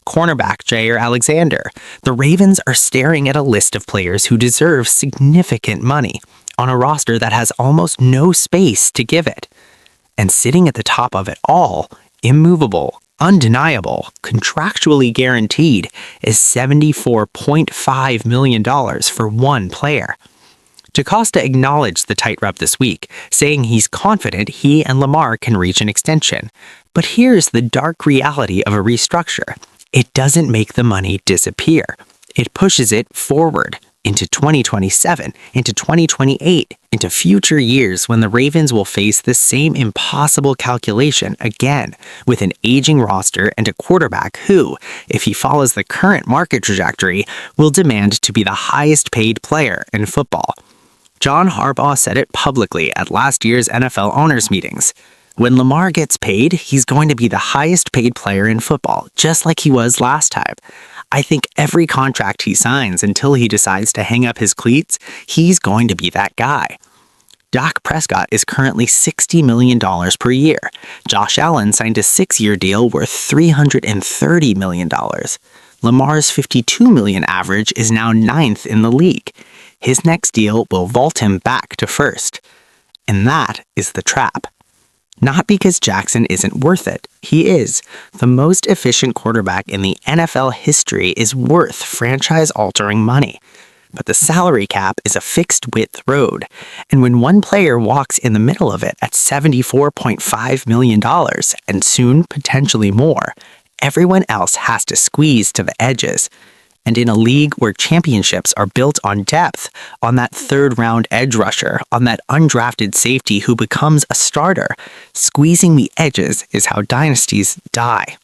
cornerback Jair Alexander. The Ravens are staring at a list of players who deserve significant money on a roster that has almost no space to give it. And sitting at the top of it all, immovable, undeniable, contractually guaranteed, is $74.5 million for one player. DaCosta acknowledged the tight rep this week, saying he's confident he and Lamar can reach an extension. But here's the dark reality of a restructure. It doesn't make the money disappear. It pushes it forward. into 2027, into 2028, into future years when the Ravens will face this same impossible calculation again with an aging roster and a quarterback who, if he follows the current market trajectory, will demand to be the highest paid player in football. John Harbaugh said it publicly at last year's NFL owners' meetings. When Lamar gets paid, he's going to be the highest paid player in football, just like he was last time. I think every contract he signs until he decides to hang up his cleats, he's going to be that guy. Dak Prescott is currently $60 million per year. Josh Allen signed a 6-year deal worth $330 million. Lamar's $52 million average is now 9th in the league. His next deal will vault him back to first. And that is the trap. Not because Jackson isn't worth it. He is. The most efficient quarterback in the NFL history is worth franchise-altering money. But the salary cap is a fixed-width road. And when one player walks in the middle of it at $74.5 million, and soon potentially more, everyone else has to squeeze to the edges. And in a league where championships are built on depth, on that third-round edge rusher, on that undrafted safety who becomes a starter, squeezing the edges is how dynasties die.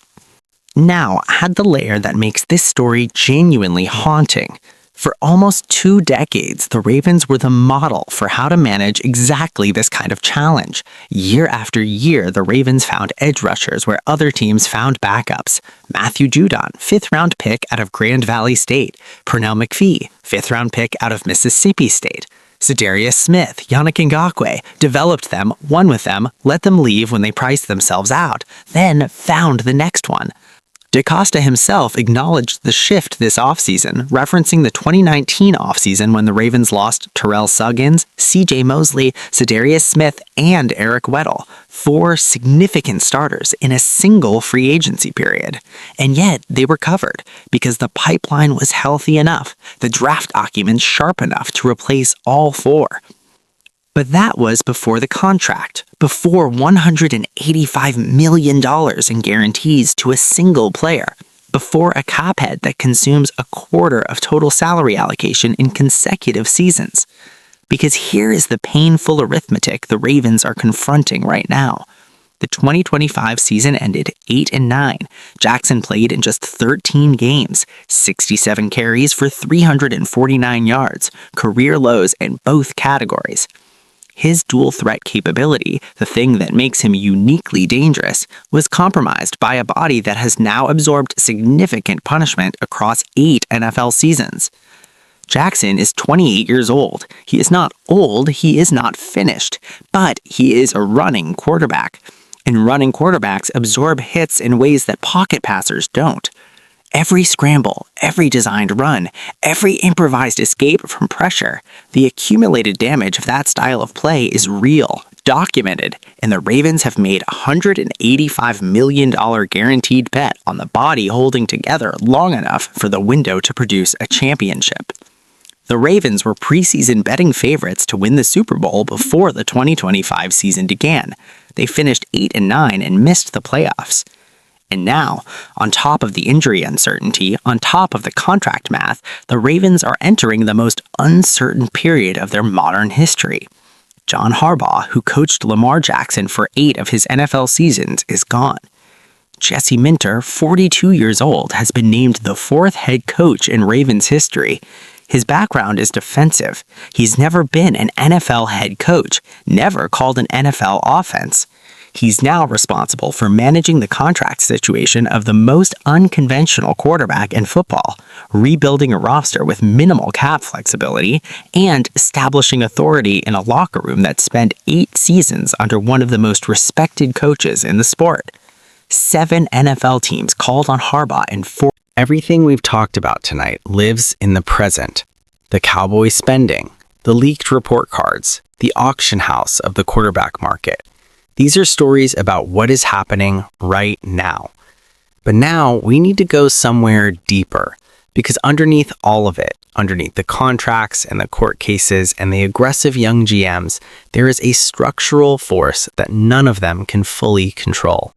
Now, add the layer that makes this story genuinely haunting. For almost 2 decades, the Ravens were the model for how to manage exactly this kind of challenge. Year after year, the Ravens found edge rushers where other teams found backups. Matthew Judon, 5th-round pick out of Grand Valley State. Pernell McPhee, 5th-round pick out of Mississippi State. Za'Darius Smith, Yannick Ngakoue, developed them, won with them, let them leave when they priced themselves out, then found the next one. DaCosta himself acknowledged the shift this offseason, referencing the 2019 offseason when the Ravens lost Terrell Suggs, C.J. Mosley, Za'Darius Smith, and Eric Weddle, 4 significant starters in a single free agency period. And yet, they were covered, because the pipeline was healthy enough, the draft documents sharp enough to replace all 4. But that was before the contract, before $185 million in guarantees to a single player, before a cap hit that consumes a quarter of total salary allocation in consecutive seasons. Because here is the painful arithmetic the Ravens are confronting right now. The 2025 season ended 8-9. Jackson played in just 13 games, 67 carries for 349 yards, career lows in both categories. His dual threat capability, the thing that makes him uniquely dangerous, was compromised by a body that has now absorbed significant punishment across 8 NFL seasons. Jackson is 28 years old. He is not old, he is not finished, but he is a running quarterback. And running quarterbacks absorb hits in ways that pocket passers don't. Every scramble, every designed run, every improvised escape from pressure, the accumulated damage of that style of play is real, documented, and the Ravens have made a $185 million guaranteed bet on the body holding together long enough for the window to produce a championship. The Ravens were preseason betting favorites to win the Super Bowl before the 2025 season began. They finished 8-9 and missed the playoffs. And now, on top of the injury uncertainty, on top of the contract math, the Ravens are entering the most uncertain period of their modern history. John Harbaugh, who coached Lamar Jackson for 8 of his NFL seasons, is gone. Jesse Minter, 42 years old, has been named the 4th head coach in Ravens history. His background is defensive. He's never been an NFL head coach, never called an NFL offense. He's now responsible for managing the contract situation of the most unconventional quarterback in football, rebuilding a roster with minimal cap flexibility, and establishing authority in a locker room that spent 8 seasons under one of the most respected coaches in the sport. 7 NFL teams called on Harbaugh and 4. Everything we've talked about tonight lives in the present. The Cowboys spending, the leaked report cards, the auction house of the quarterback market. These are stories about what is happening right now. But now we need to go somewhere deeper, because underneath all of it, underneath the contracts and the court cases and the aggressive young GMs, there is a structural force that none of them can fully control.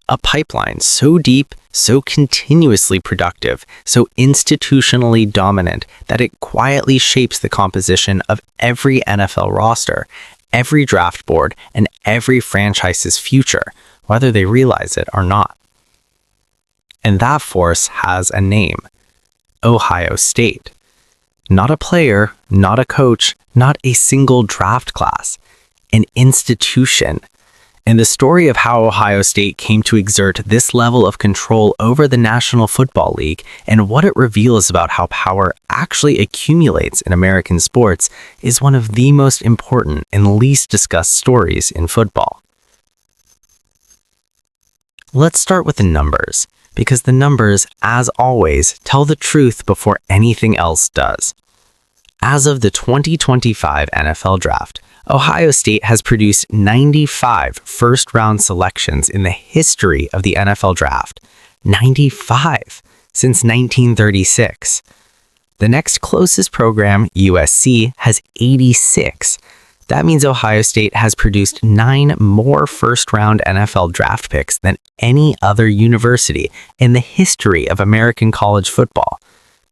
A pipeline so deep, so continuously productive, so institutionally dominant that it quietly shapes the composition of every NFL roster, every draft board, and every franchise's future, whether they realize it or not. And that force has a name: Ohio State. Not a player, not a coach, not a single draft class, an institution. And the story of how Ohio State came to exert this level of control over the National Football League and what it reveals about how power actually accumulates in American sports is one of the most important and least discussed stories in football. Let's start with the numbers, because the numbers, as always, tell the truth before anything else does. As of the 2025 NFL Draft, Ohio State has produced 95 first-round selections in the history of the NFL Draft. 95 since 1936. The next closest program, USC, has 86. That means Ohio State has produced 9 more first-round NFL draft picks than any other university in the history of American college football.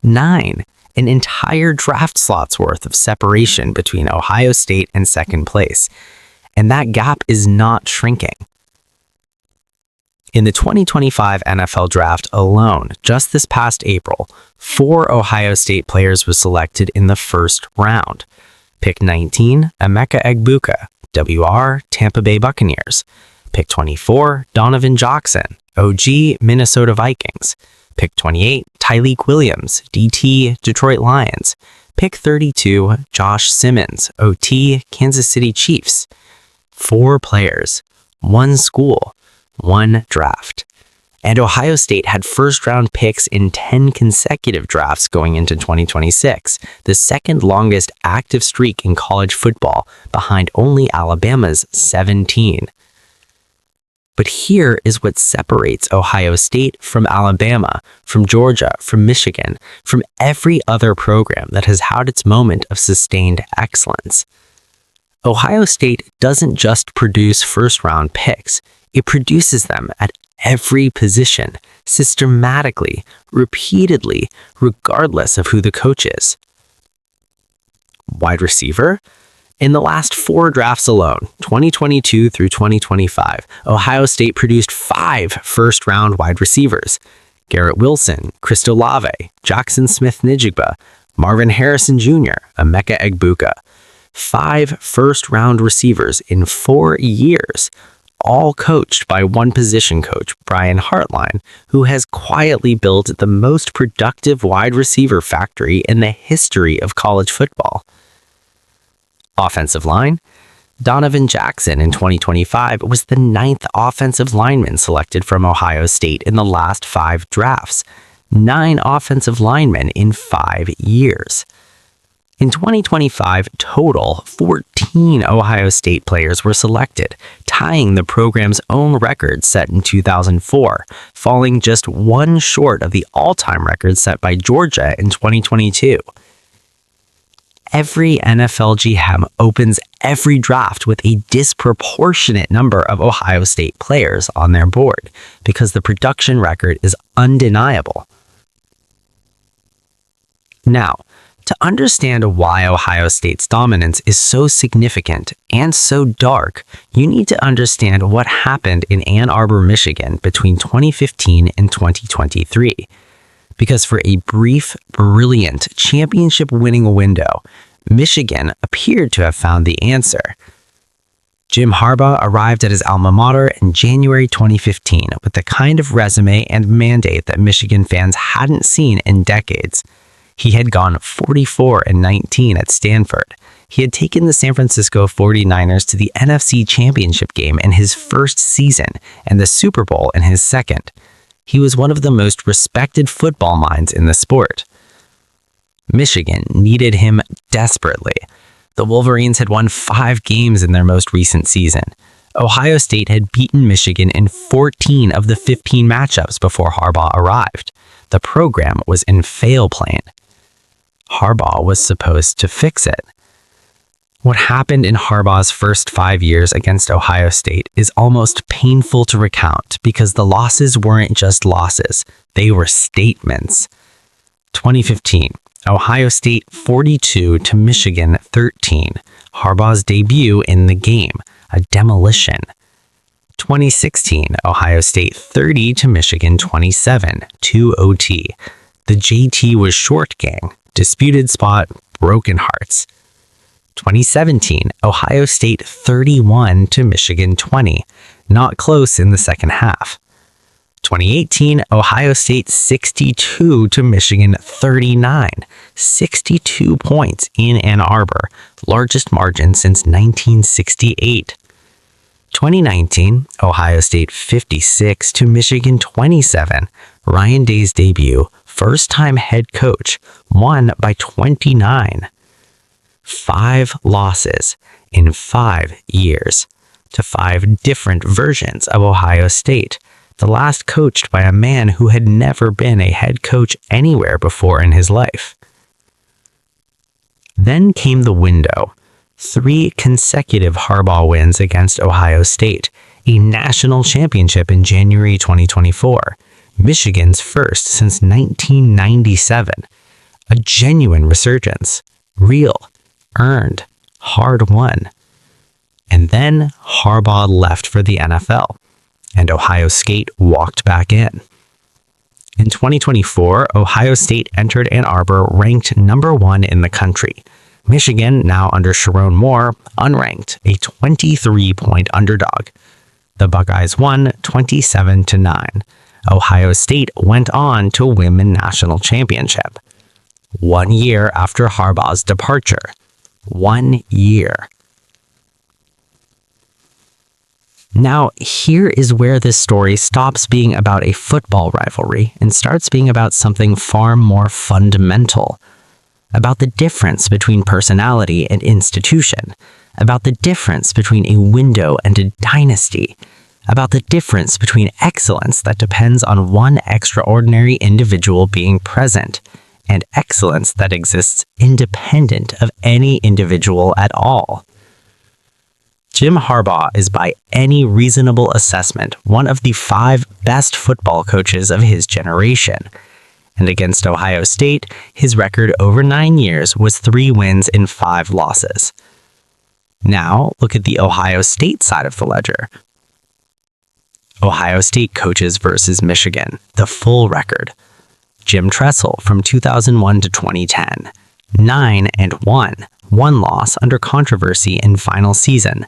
9. An entire draft slot's worth of separation between Ohio State and second place. And that gap is not shrinking. In the 2025 NFL Draft alone, just this past April, 4 Ohio State players were selected in the first round. Pick 19, Emeka Egbuka, WR, Tampa Bay Buccaneers. Pick 24, Donovan Jackson, OG, Minnesota Vikings. Pick 28, Tyleik Williams, DT, Detroit Lions. Pick 32, Josh Simmons, OT, Kansas City Chiefs. 4 players, 1 school, 1 draft. And Ohio State had first-round picks in 10 consecutive drafts going into 2026, the second longest active streak in college football, behind only Alabama's 17. But here is what separates Ohio State from Alabama, from Georgia, from Michigan, from every other program that has had its moment of sustained excellence. Ohio State doesn't just produce first-round picks, it produces them at every position, systematically, repeatedly, regardless of who the coach is. Wide receiver? In the last 4 drafts alone, 2022 through 2025, Ohio State produced 5 first-round wide receivers: Garrett Wilson, Chris Olave, Jackson Smith-Njigba, Marvin Harrison Jr., Emeka Egbuka. 5 first-round receivers in 4 years, all coached by one position coach, Brian Hartline, who has quietly built the most productive wide receiver factory in the history of college football. Offensive line? Donovan Jackson in 2025 was the 9th offensive lineman selected from Ohio State in the last 5 drafts. 9 offensive linemen in 5 years. In 2025 total, 14 Ohio State players were selected, tying the program's own record set in 2004, falling just 1 short of the all-time record set by Georgia in 2022. Every NFL GM opens every draft with a disproportionate number of Ohio State players on their board because the production record is undeniable. Now, to understand why Ohio State's dominance is so significant and so dark, you need to understand what happened in Ann Arbor, Michigan between 2015 and 2023. Because for a brief, brilliant, championship-winning window, Michigan appeared to have found the answer. Jim Harbaugh arrived at his alma mater in January 2015 with the kind of resume and mandate that Michigan fans hadn't seen in decades. He had gone 44-19 at Stanford. He had taken the San Francisco 49ers to the NFC Championship game in his first season and the Super Bowl in his second. He was one of the most respected football minds in the sport. Michigan needed him desperately. The Wolverines had won 5 games in their most recent season. Ohio State had beaten Michigan in 14 of the 15 matchups before Harbaugh arrived. The program was in fail plane. Harbaugh was supposed to fix it. What happened in Harbaugh's first 5 years against Ohio State is almost painful to recount because the losses weren't just losses, they were statements. 2015, Ohio State 42 to Michigan 13. Harbaugh's debut in the game, a demolition. 2016, Ohio State 30 to Michigan 27, 2 OT. The JT was short gang, disputed spot, broken hearts. 2017, Ohio State 31 to Michigan 20, not close in the second half. 2018, Ohio State 62 to Michigan 39, 62 points in Ann Arbor, largest margin since 1968. 2019, Ohio State 56 to Michigan 27, Ryan Day's debut, first-time head coach, won by 29. 5 losses in 5 years to 5 different versions of Ohio State, the last coached by a man who had never been a head coach anywhere before in his life. Then came the window. 3 consecutive Harbaugh wins against Ohio State, a national championship in January 2024, Michigan's first since 1997, a genuine resurgence, real, earned, hard-won. And then Harbaugh left for the NFL, and Ohio State walked back in. In 2024, Ohio State entered Ann Arbor ranked number 1 in the country. Michigan, now under Sharon Moore, unranked, a 23-point underdog. The Buckeyes won 27-9. Ohio State went on to win the national championship. 1 year after Harbaugh's departure. 1 year. Now, here is where this story stops being about a football rivalry and starts being about something far more fundamental. About the difference between personality and institution. About the difference between a window and a dynasty. About the difference between excellence that depends on one extraordinary individual being present and excellence that exists independent of any individual at all. Jim Harbaugh is by any reasonable assessment one of the 5 best football coaches of his generation. And against Ohio State, his record over 9 years was 3 wins and 5 losses. Now, look at the Ohio State side of the ledger. Ohio State coaches versus Michigan, the full record. Jim Tressel from 2001 to 2010, 9-1, 1 loss under controversy in final season.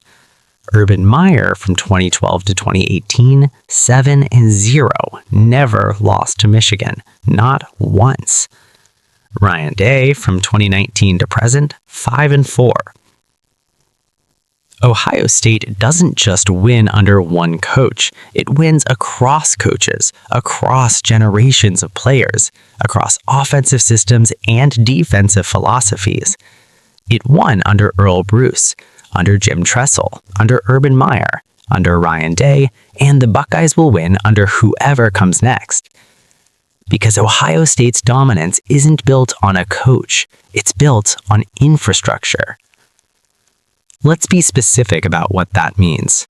Urban Meyer from 2012 to 2018, 7-0, never lost to Michigan, not once. Ryan Day from 2019 to present, 5-4. Ohio State doesn't just win under one coach, it wins across coaches, across generations of players, across offensive systems and defensive philosophies. It won under Earl Bruce, under Jim Tressel, under Urban Meyer, under Ryan Day, and the Buckeyes will win under whoever comes next. Because Ohio State's dominance isn't built on a coach, it's built on infrastructure. Let's be specific about what that means.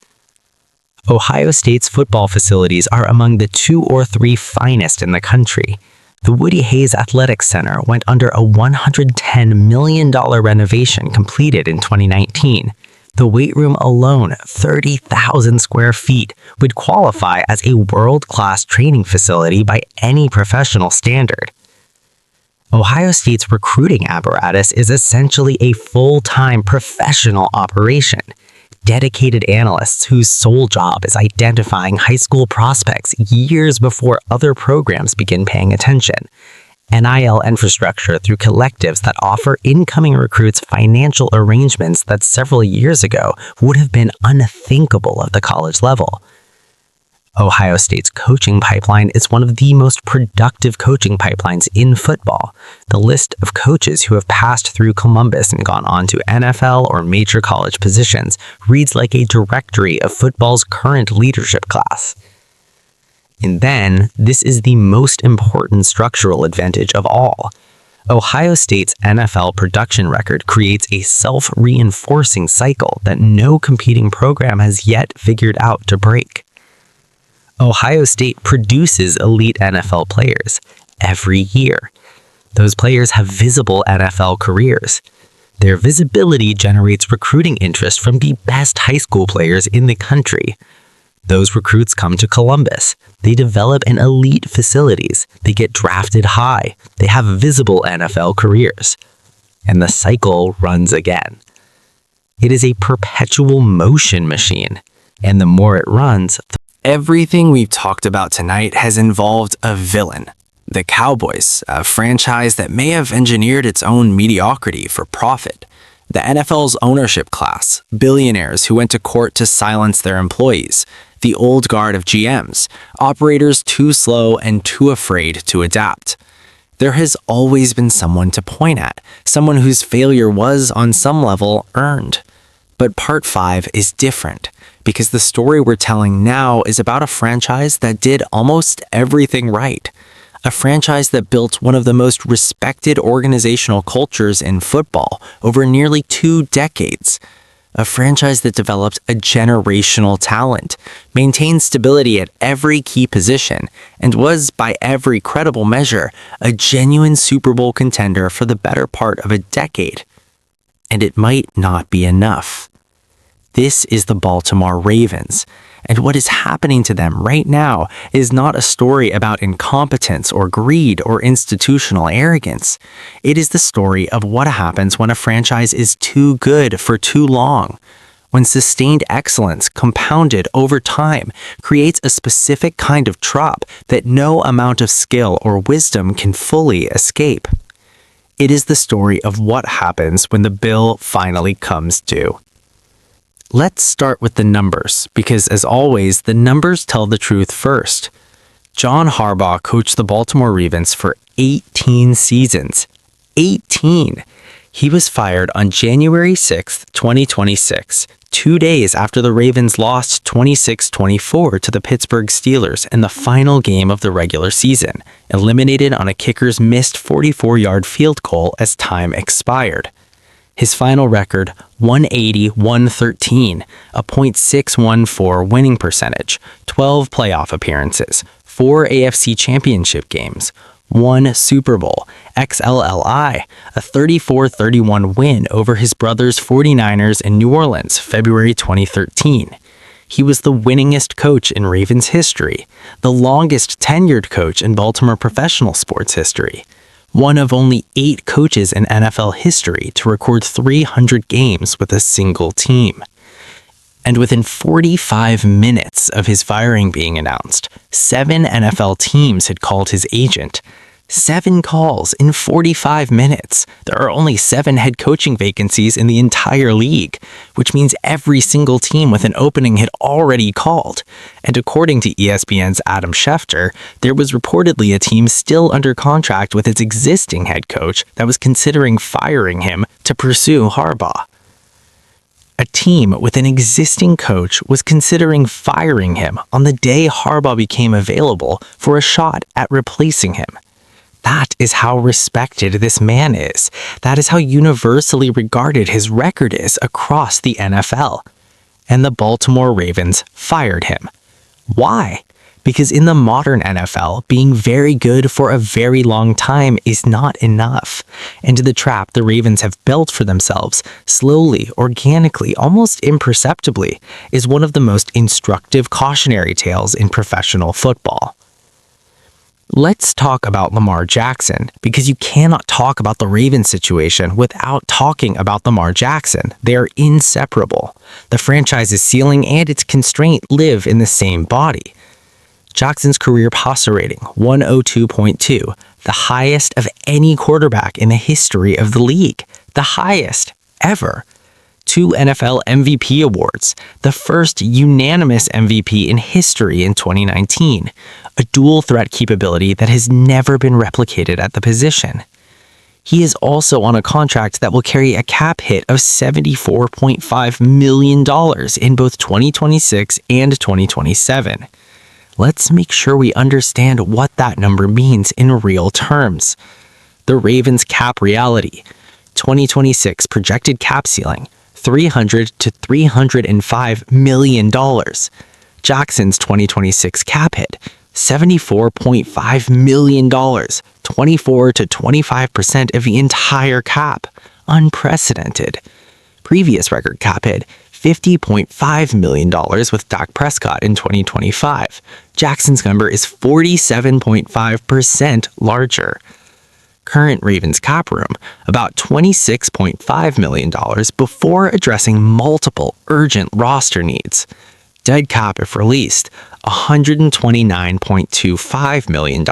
Ohio State's football facilities are among the 2 or 3 finest in the country. The Woody Hayes Athletic Center went under a $110 million renovation completed in 2019. The weight room alone, 30,000 square feet, would qualify as a world-class training facility by any professional standard. Ohio State's recruiting apparatus is essentially a full-time professional operation. Dedicated analysts whose sole job is identifying high school prospects years before other programs begin paying attention. NIL infrastructure through collectives that offer incoming recruits financial arrangements that several years ago would have been unthinkable at the college level. Ohio State's coaching pipeline is one of the most productive coaching pipelines in football. The list of coaches who have passed through Columbus and gone on to NFL or major college positions reads like a directory of football's current leadership class. And then, this is the most important structural advantage of all. Ohio State's NFL production record creates a self-reinforcing cycle that no competing program has yet figured out to break. Ohio State produces elite NFL players every year. Those players have visible NFL careers. Their visibility generates recruiting interest from the best high school players in the country. Those recruits come to Columbus. They develop in elite facilities. They get drafted high. They have visible NFL careers. And the cycle runs again. It is a perpetual motion machine. And the more it runs, Everything we've talked about tonight has involved a villain. The Cowboys, a franchise that may have engineered its own mediocrity for profit. The NFL's ownership class, billionaires who went to court to silence their employees. The old guard of GMs, operators too slow and too afraid to adapt. There has always been someone to point at, someone whose failure was, on some level, earned. But Part 5 is different, because the story we're telling now is about a franchise that did almost everything right. A franchise that built one of the most respected organizational cultures in football over nearly 2 decades. A franchise that developed a generational talent, maintained stability at every key position, and was, by every credible measure, a genuine Super Bowl contender for the better part of a decade. And it might not be enough. This is the Baltimore Ravens, and what is happening to them right now is not a story about incompetence or greed or institutional arrogance. It is the story of what happens when a franchise is too good for too long. When sustained excellence, compounded over time, creates a specific kind of trop that no amount of skill or wisdom can fully escape. It is the story of what happens when the bill finally comes due. Let's start with the numbers, because as always, the numbers tell the truth first. John Harbaugh coached the Baltimore Ravens for 18 seasons. 18! He was fired on January 6, 2026, 2 days after the Ravens lost 26-24 to the Pittsburgh Steelers in the final game of the regular season, eliminated on a kicker's missed 44-yard field goal as time expired. His final record, 180-113, a .614 winning percentage, 12 playoff appearances, 4 AFC championship games, 1 Super Bowl, XLLI, a 34-31 win over his brother's 49ers in New Orleans, February 2013. He was the winningest coach in Ravens history, the longest tenured coach in Baltimore professional sports history. One of only 8 coaches in NFL history to record 300 games with a single team. And within 45 minutes of his firing being announced, 7 NFL teams had called his agent. 7 calls in 45 minutes. There are only 7 head coaching vacancies in the entire league, which means every single team with an opening had already called. And according to ESPN's Adam Schefter, there was reportedly a team still under contract with its existing head coach that was considering firing him to pursue Harbaugh. A team with an existing coach was considering firing him on the day Harbaugh became available for a shot at replacing him. That is how respected this man is. That is how universally regarded his record is across the NFL. And the Baltimore Ravens fired him. Why? Because in the modern NFL, being very good for a very long time is not enough. And the trap the Ravens have built for themselves, slowly, organically, almost imperceptibly, is one of the most instructive cautionary tales in professional football. Let's talk about Lamar Jackson, because you cannot talk about the Ravens situation without talking about Lamar Jackson. They are inseparable. The franchise's ceiling and its constraint live in the same body. Jackson's career passer rating, 102.2, the highest of any quarterback in the history of the league. The highest ever. 2 NFL MVP awards, the first unanimous MVP in history in 2019, a dual threat capability that has never been replicated at the position. He is also on a contract that will carry a cap hit of $74.5 million in both 2026 and 2027. Let's make sure we understand what that number means in real terms. The Ravens' cap reality. 2026 projected cap ceiling, $300 to $305 million. Jackson's 2026 cap hit, $74.5 million, 24 to 25% of the entire cap. Unprecedented. Previous record cap hit, $50.5 million with Dak Prescott in 2025. Jackson's number is 47.5% larger. Current Ravens cap room, about $26.5 million before addressing multiple urgent roster needs. Dead cap if released, $129.25 million.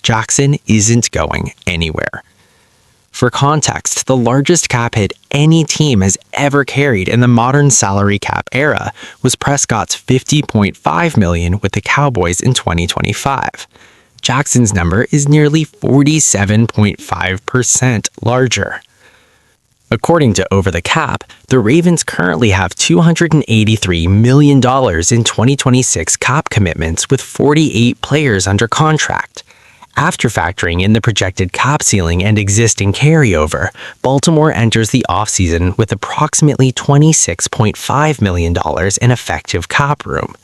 Jackson isn't going anywhere. For context, the largest cap hit any team has ever carried in the modern salary cap era was Prescott's $50.5 million with the Cowboys in 2025. Jackson's number is nearly 47.5% larger. According to Over the Cap, the Ravens currently have $283 million in 2026 cap commitments with 48 players under contract. After factoring in the projected cap ceiling and existing carryover, Baltimore enters the offseason with approximately $26.5 million in effective cap room.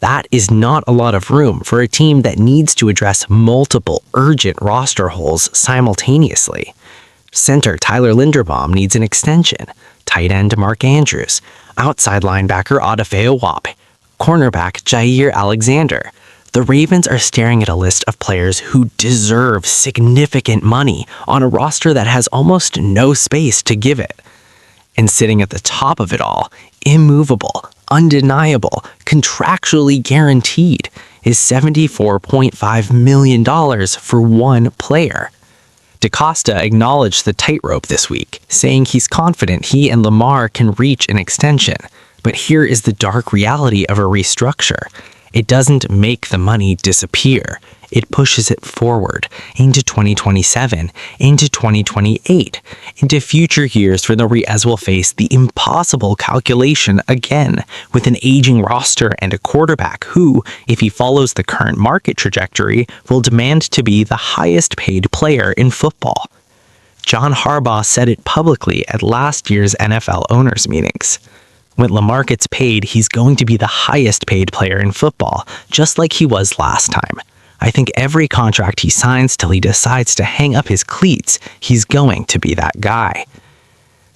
That is not a lot of room for a team that needs to address multiple urgent roster holes simultaneously. Center Tyler Linderbaum needs an extension, tight end Mark Andrews, outside linebacker Adefeo Wap, cornerback Jair Alexander. The Ravens are staring at a list of players who deserve significant money on a roster that has almost no space to give it. And sitting at the top of it all, immovable, undeniable, contractually guaranteed, is $74.5 million for one player. DaCosta acknowledged the tightrope this week, saying he's confident he and Lamar can reach an extension. But here is the dark reality of a restructure. It doesn't make the money disappear. It pushes it forward into 2027, into 2028, into future years when the Reyes will face the impossible calculation again with an aging roster and a quarterback who, if he follows the current market trajectory, will demand to be the highest paid player in football. John Harbaugh said it publicly at last year's NFL owners' meetings. When Lamar gets paid, he's going to be the highest paid player in football, just like he was last time. I think every contract he signs till he decides to hang up his cleats, he's going to be that guy.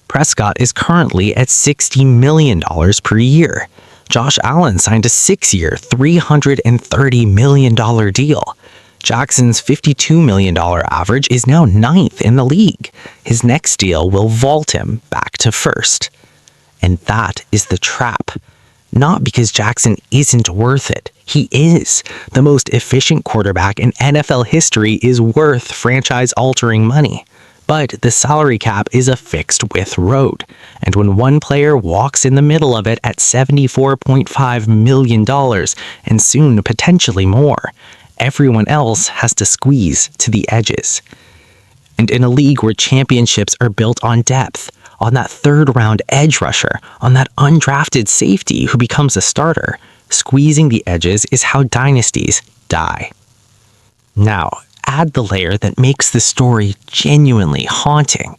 Prescott is currently at $60 million per year. Josh Allen signed a 6-year, $330 million deal. Jackson's $52 million average is now 9th in the league. His next deal will vault him back to first. And that is the trap. Not because Jackson isn't worth it. He is. The most efficient quarterback in NFL history is worth franchise-altering money. But the salary cap is a fixed-width road. And when one player walks in the middle of it at $74.5 million, and soon potentially more, everyone else has to squeeze to the edges. And in a league where championships are built on depth, on that third-round edge rusher, on that undrafted safety who becomes a starter, squeezing the edges is how dynasties die. Now, add the layer that makes the story genuinely haunting.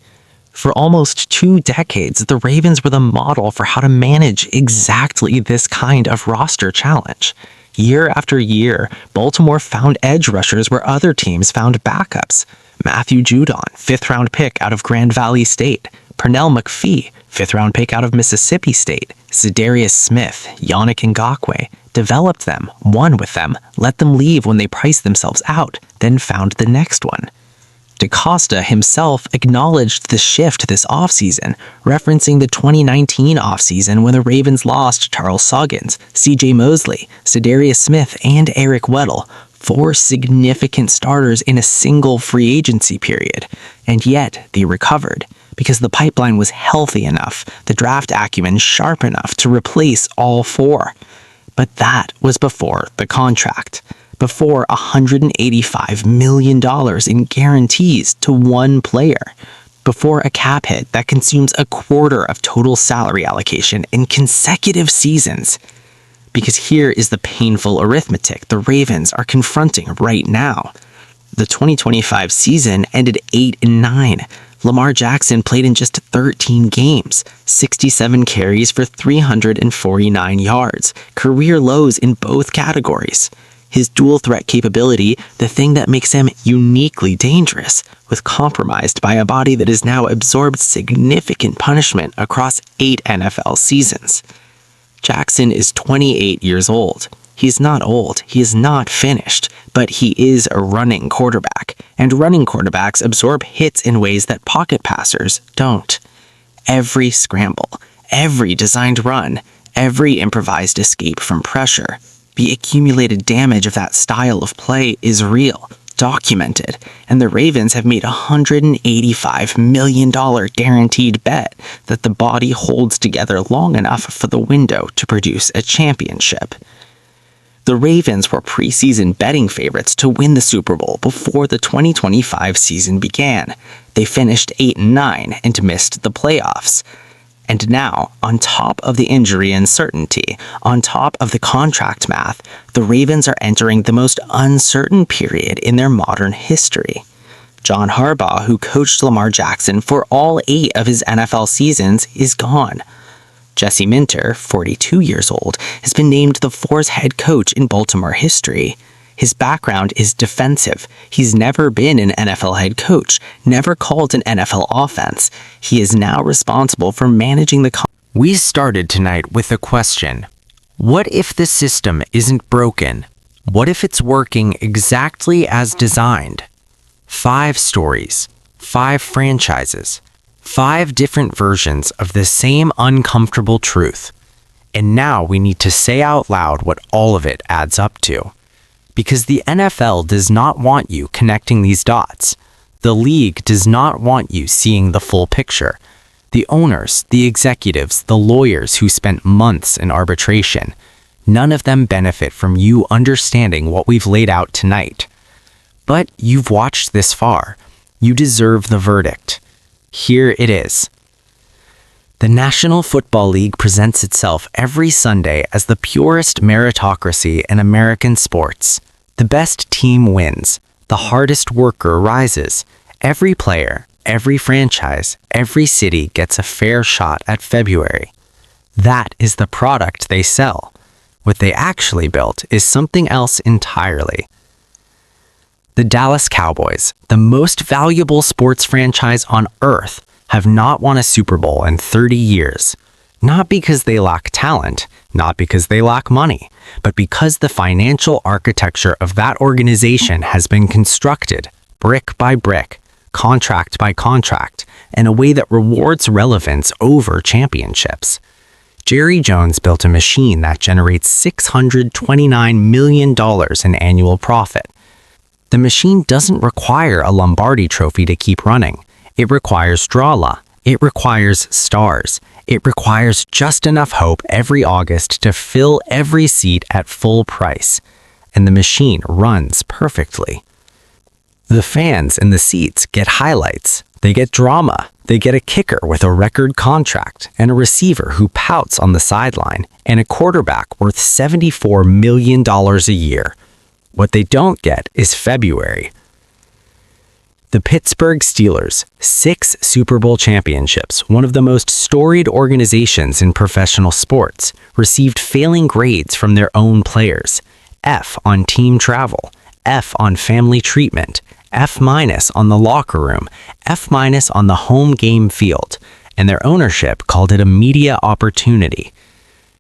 For almost 2 decades, the Ravens were the model for how to manage exactly this kind of roster challenge. Year after year, Baltimore found edge rushers where other teams found backups. Matthew Judon, 5th-round pick out of Grand Valley State. Pernell McPhee, 5th-round pick out of Mississippi State. Za'Darius Smith, Yannick Ngakoue, developed them, won with them, let them leave when they priced themselves out, then found the next one. DaCosta himself acknowledged the shift this offseason, referencing the 2019 offseason when the Ravens lost Charles Soggins, C.J. Mosley, Za'Darius Smith, and Eric Weddle, 4 significant starters in a single free agency period, and yet they recovered. Because the pipeline was healthy enough, the draft acumen sharp enough to replace all 4. But that was before the contract, before $185 million in guarantees to one player, before a cap hit that consumes a quarter of total salary allocation in consecutive seasons. Because here is the painful arithmetic the Ravens are confronting right now. The 2025 season ended 8-9. Lamar Jackson played in just 13 games, 67 carries for 349 yards, career lows in both categories. His dual threat capability, the thing that makes him uniquely dangerous, was compromised by a body that has now absorbed significant punishment across 8 NFL seasons. Jackson is 28 years old. He's not old, he is not finished, but he is a running quarterback, and running quarterbacks absorb hits in ways that pocket passers don't. Every scramble, every designed run, every improvised escape from pressure, the accumulated damage of that style of play is real, documented, and the Ravens have made a $185 million guaranteed bet that the body holds together long enough for the window to produce a championship. The Ravens were preseason betting favorites to win the Super Bowl before the 2025 season began. They finished 8-9 and missed the playoffs. And now, on top of the injury uncertainty, on top of the contract math, the Ravens are entering the most uncertain period in their modern history. John Harbaugh, who coached Lamar Jackson for all 8 of his NFL seasons, is gone. Jesse Minter, 42 years old, has been named the 4th head coach in Baltimore history. His background is defensive. He's never been an NFL head coach, never called an NFL offense. He is now responsible for managing the... We started tonight with a question. What if the system isn't broken? What if it's working exactly as designed? 5 stories, 5 franchises, 5 different versions of the same uncomfortable truth. And now we need to say out loud what all of it adds up to. Because the NFL does not want you connecting these dots. The league does not want you seeing the full picture. The owners, the executives, the lawyers who spent months in arbitration, none of them benefit from you understanding what we've laid out tonight. But you've watched this far. You deserve the verdict. Here it is. The National Football League presents itself every Sunday as the purest meritocracy in American sports. The best team wins. The hardest worker rises. Every player, every franchise, every city gets a fair shot at February. That is the product they sell. What they actually built is something else entirely. The Dallas Cowboys, the most valuable sports franchise on earth, have not won a Super Bowl in 30 years. Not because they lack talent, not because they lack money, but because the financial architecture of that organization has been constructed, brick by brick, contract by contract, in a way that rewards relevance over championships. Jerry Jones built a machine that generates $629 million in annual profit. The machine doesn't require a Lombardi trophy to keep running. It requires drama. It requires stars. It requires just enough hope every August to fill every seat at full price. And the machine runs perfectly. The fans in the seats get highlights. They get drama. They get a kicker with a record contract, and a receiver who pouts on the sideline, and a quarterback worth $74 million a year. What they don't get is February. The Pittsburgh Steelers, 6 Super Bowl championships, one of the most storied organizations in professional sports, received failing grades from their own players. F on team travel, F on family treatment, F- on the locker room, F- on the home game field, and their ownership called it a media opportunity.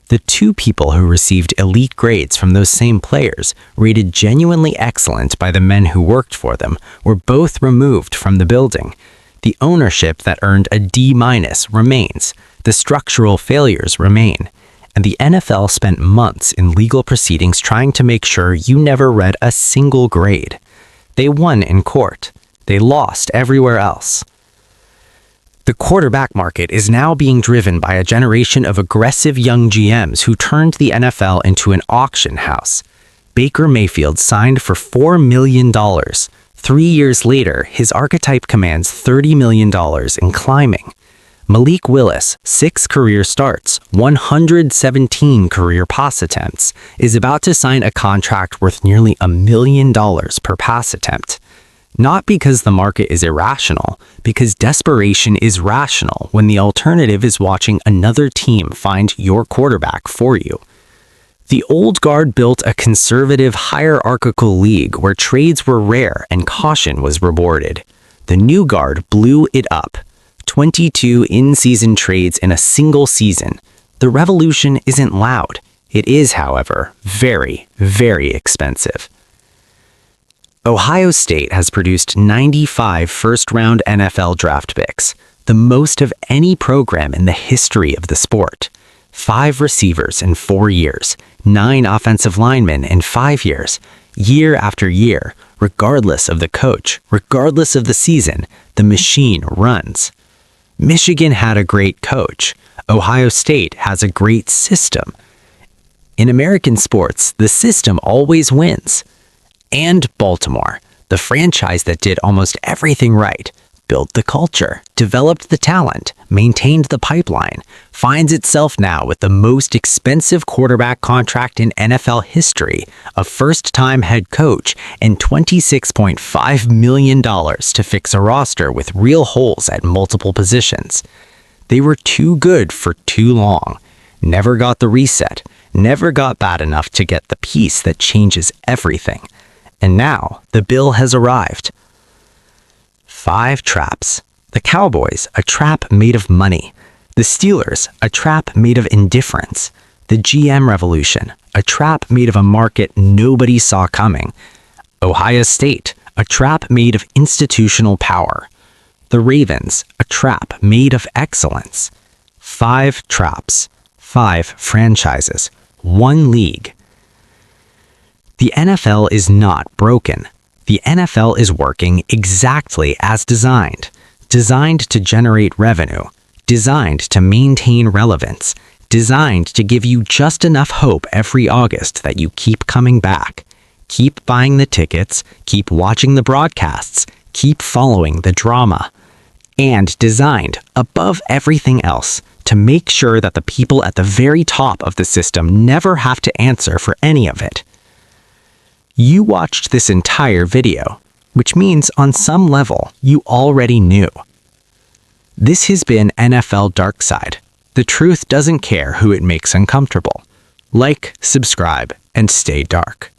The 2 people who received elite grades from those same players, rated genuinely excellent by the men who worked for them, were both removed from the building. The ownership that earned a D- remains. The structural failures remain. And the NFL spent months in legal proceedings trying to make sure you never read a single grade. They won in court. They lost everywhere else. The quarterback market is now being driven by a generation of aggressive young GMs who turned the NFL into an auction house. Baker Mayfield signed for $4 million. 3 years later, his archetype commands $30 million in climbing. Malik Willis, 6 career starts, 117 career pass attempts, is about to sign a contract worth nearly $1 million per pass attempt. Not because the market is irrational, because desperation is rational when the alternative is watching another team find your quarterback for you. The old guard built a conservative, hierarchical league where trades were rare and caution was rewarded. The new guard blew it up. 22 in-season trades in a single season. The revolution isn't loud. It is, however, very, very expensive. Ohio State has produced 95 first-round NFL draft picks, the most of any program in the history of the sport. 5 receivers in 4 years, 9 offensive linemen in 5 years. Year after year, regardless of the coach, regardless of the season, the machine runs. Michigan had a great coach. Ohio State has a great system. In American sports, the system always wins. And Baltimore, the franchise that did almost everything right, built the culture, developed the talent, maintained the pipeline, finds itself now with the most expensive quarterback contract in NFL history, a first-time head coach, and $26.5 million to fix a roster with real holes at multiple positions. They were too good for too long, never got the reset, never got bad enough to get the piece that changes everything. And now, the bill has arrived. 5 traps. The Cowboys, a trap made of money. The Steelers, a trap made of indifference. The GM revolution, a trap made of a market nobody saw coming. Ohio State, a trap made of institutional power. The Ravens, a trap made of excellence. 5 traps, 5 franchises, 1 league. The NFL is not broken. The NFL is working exactly as designed. Designed to generate revenue. Designed to maintain relevance. Designed to give you just enough hope every August that you keep coming back. Keep buying the tickets, keep watching the broadcasts, keep following the drama. And designed, above everything else, to make sure that the people at the very top of the system never have to answer for any of it. You watched this entire video, which means on some level you already knew. This has been NFL Dark Side. The truth doesn't care who it makes uncomfortable. Like, subscribe, and stay dark.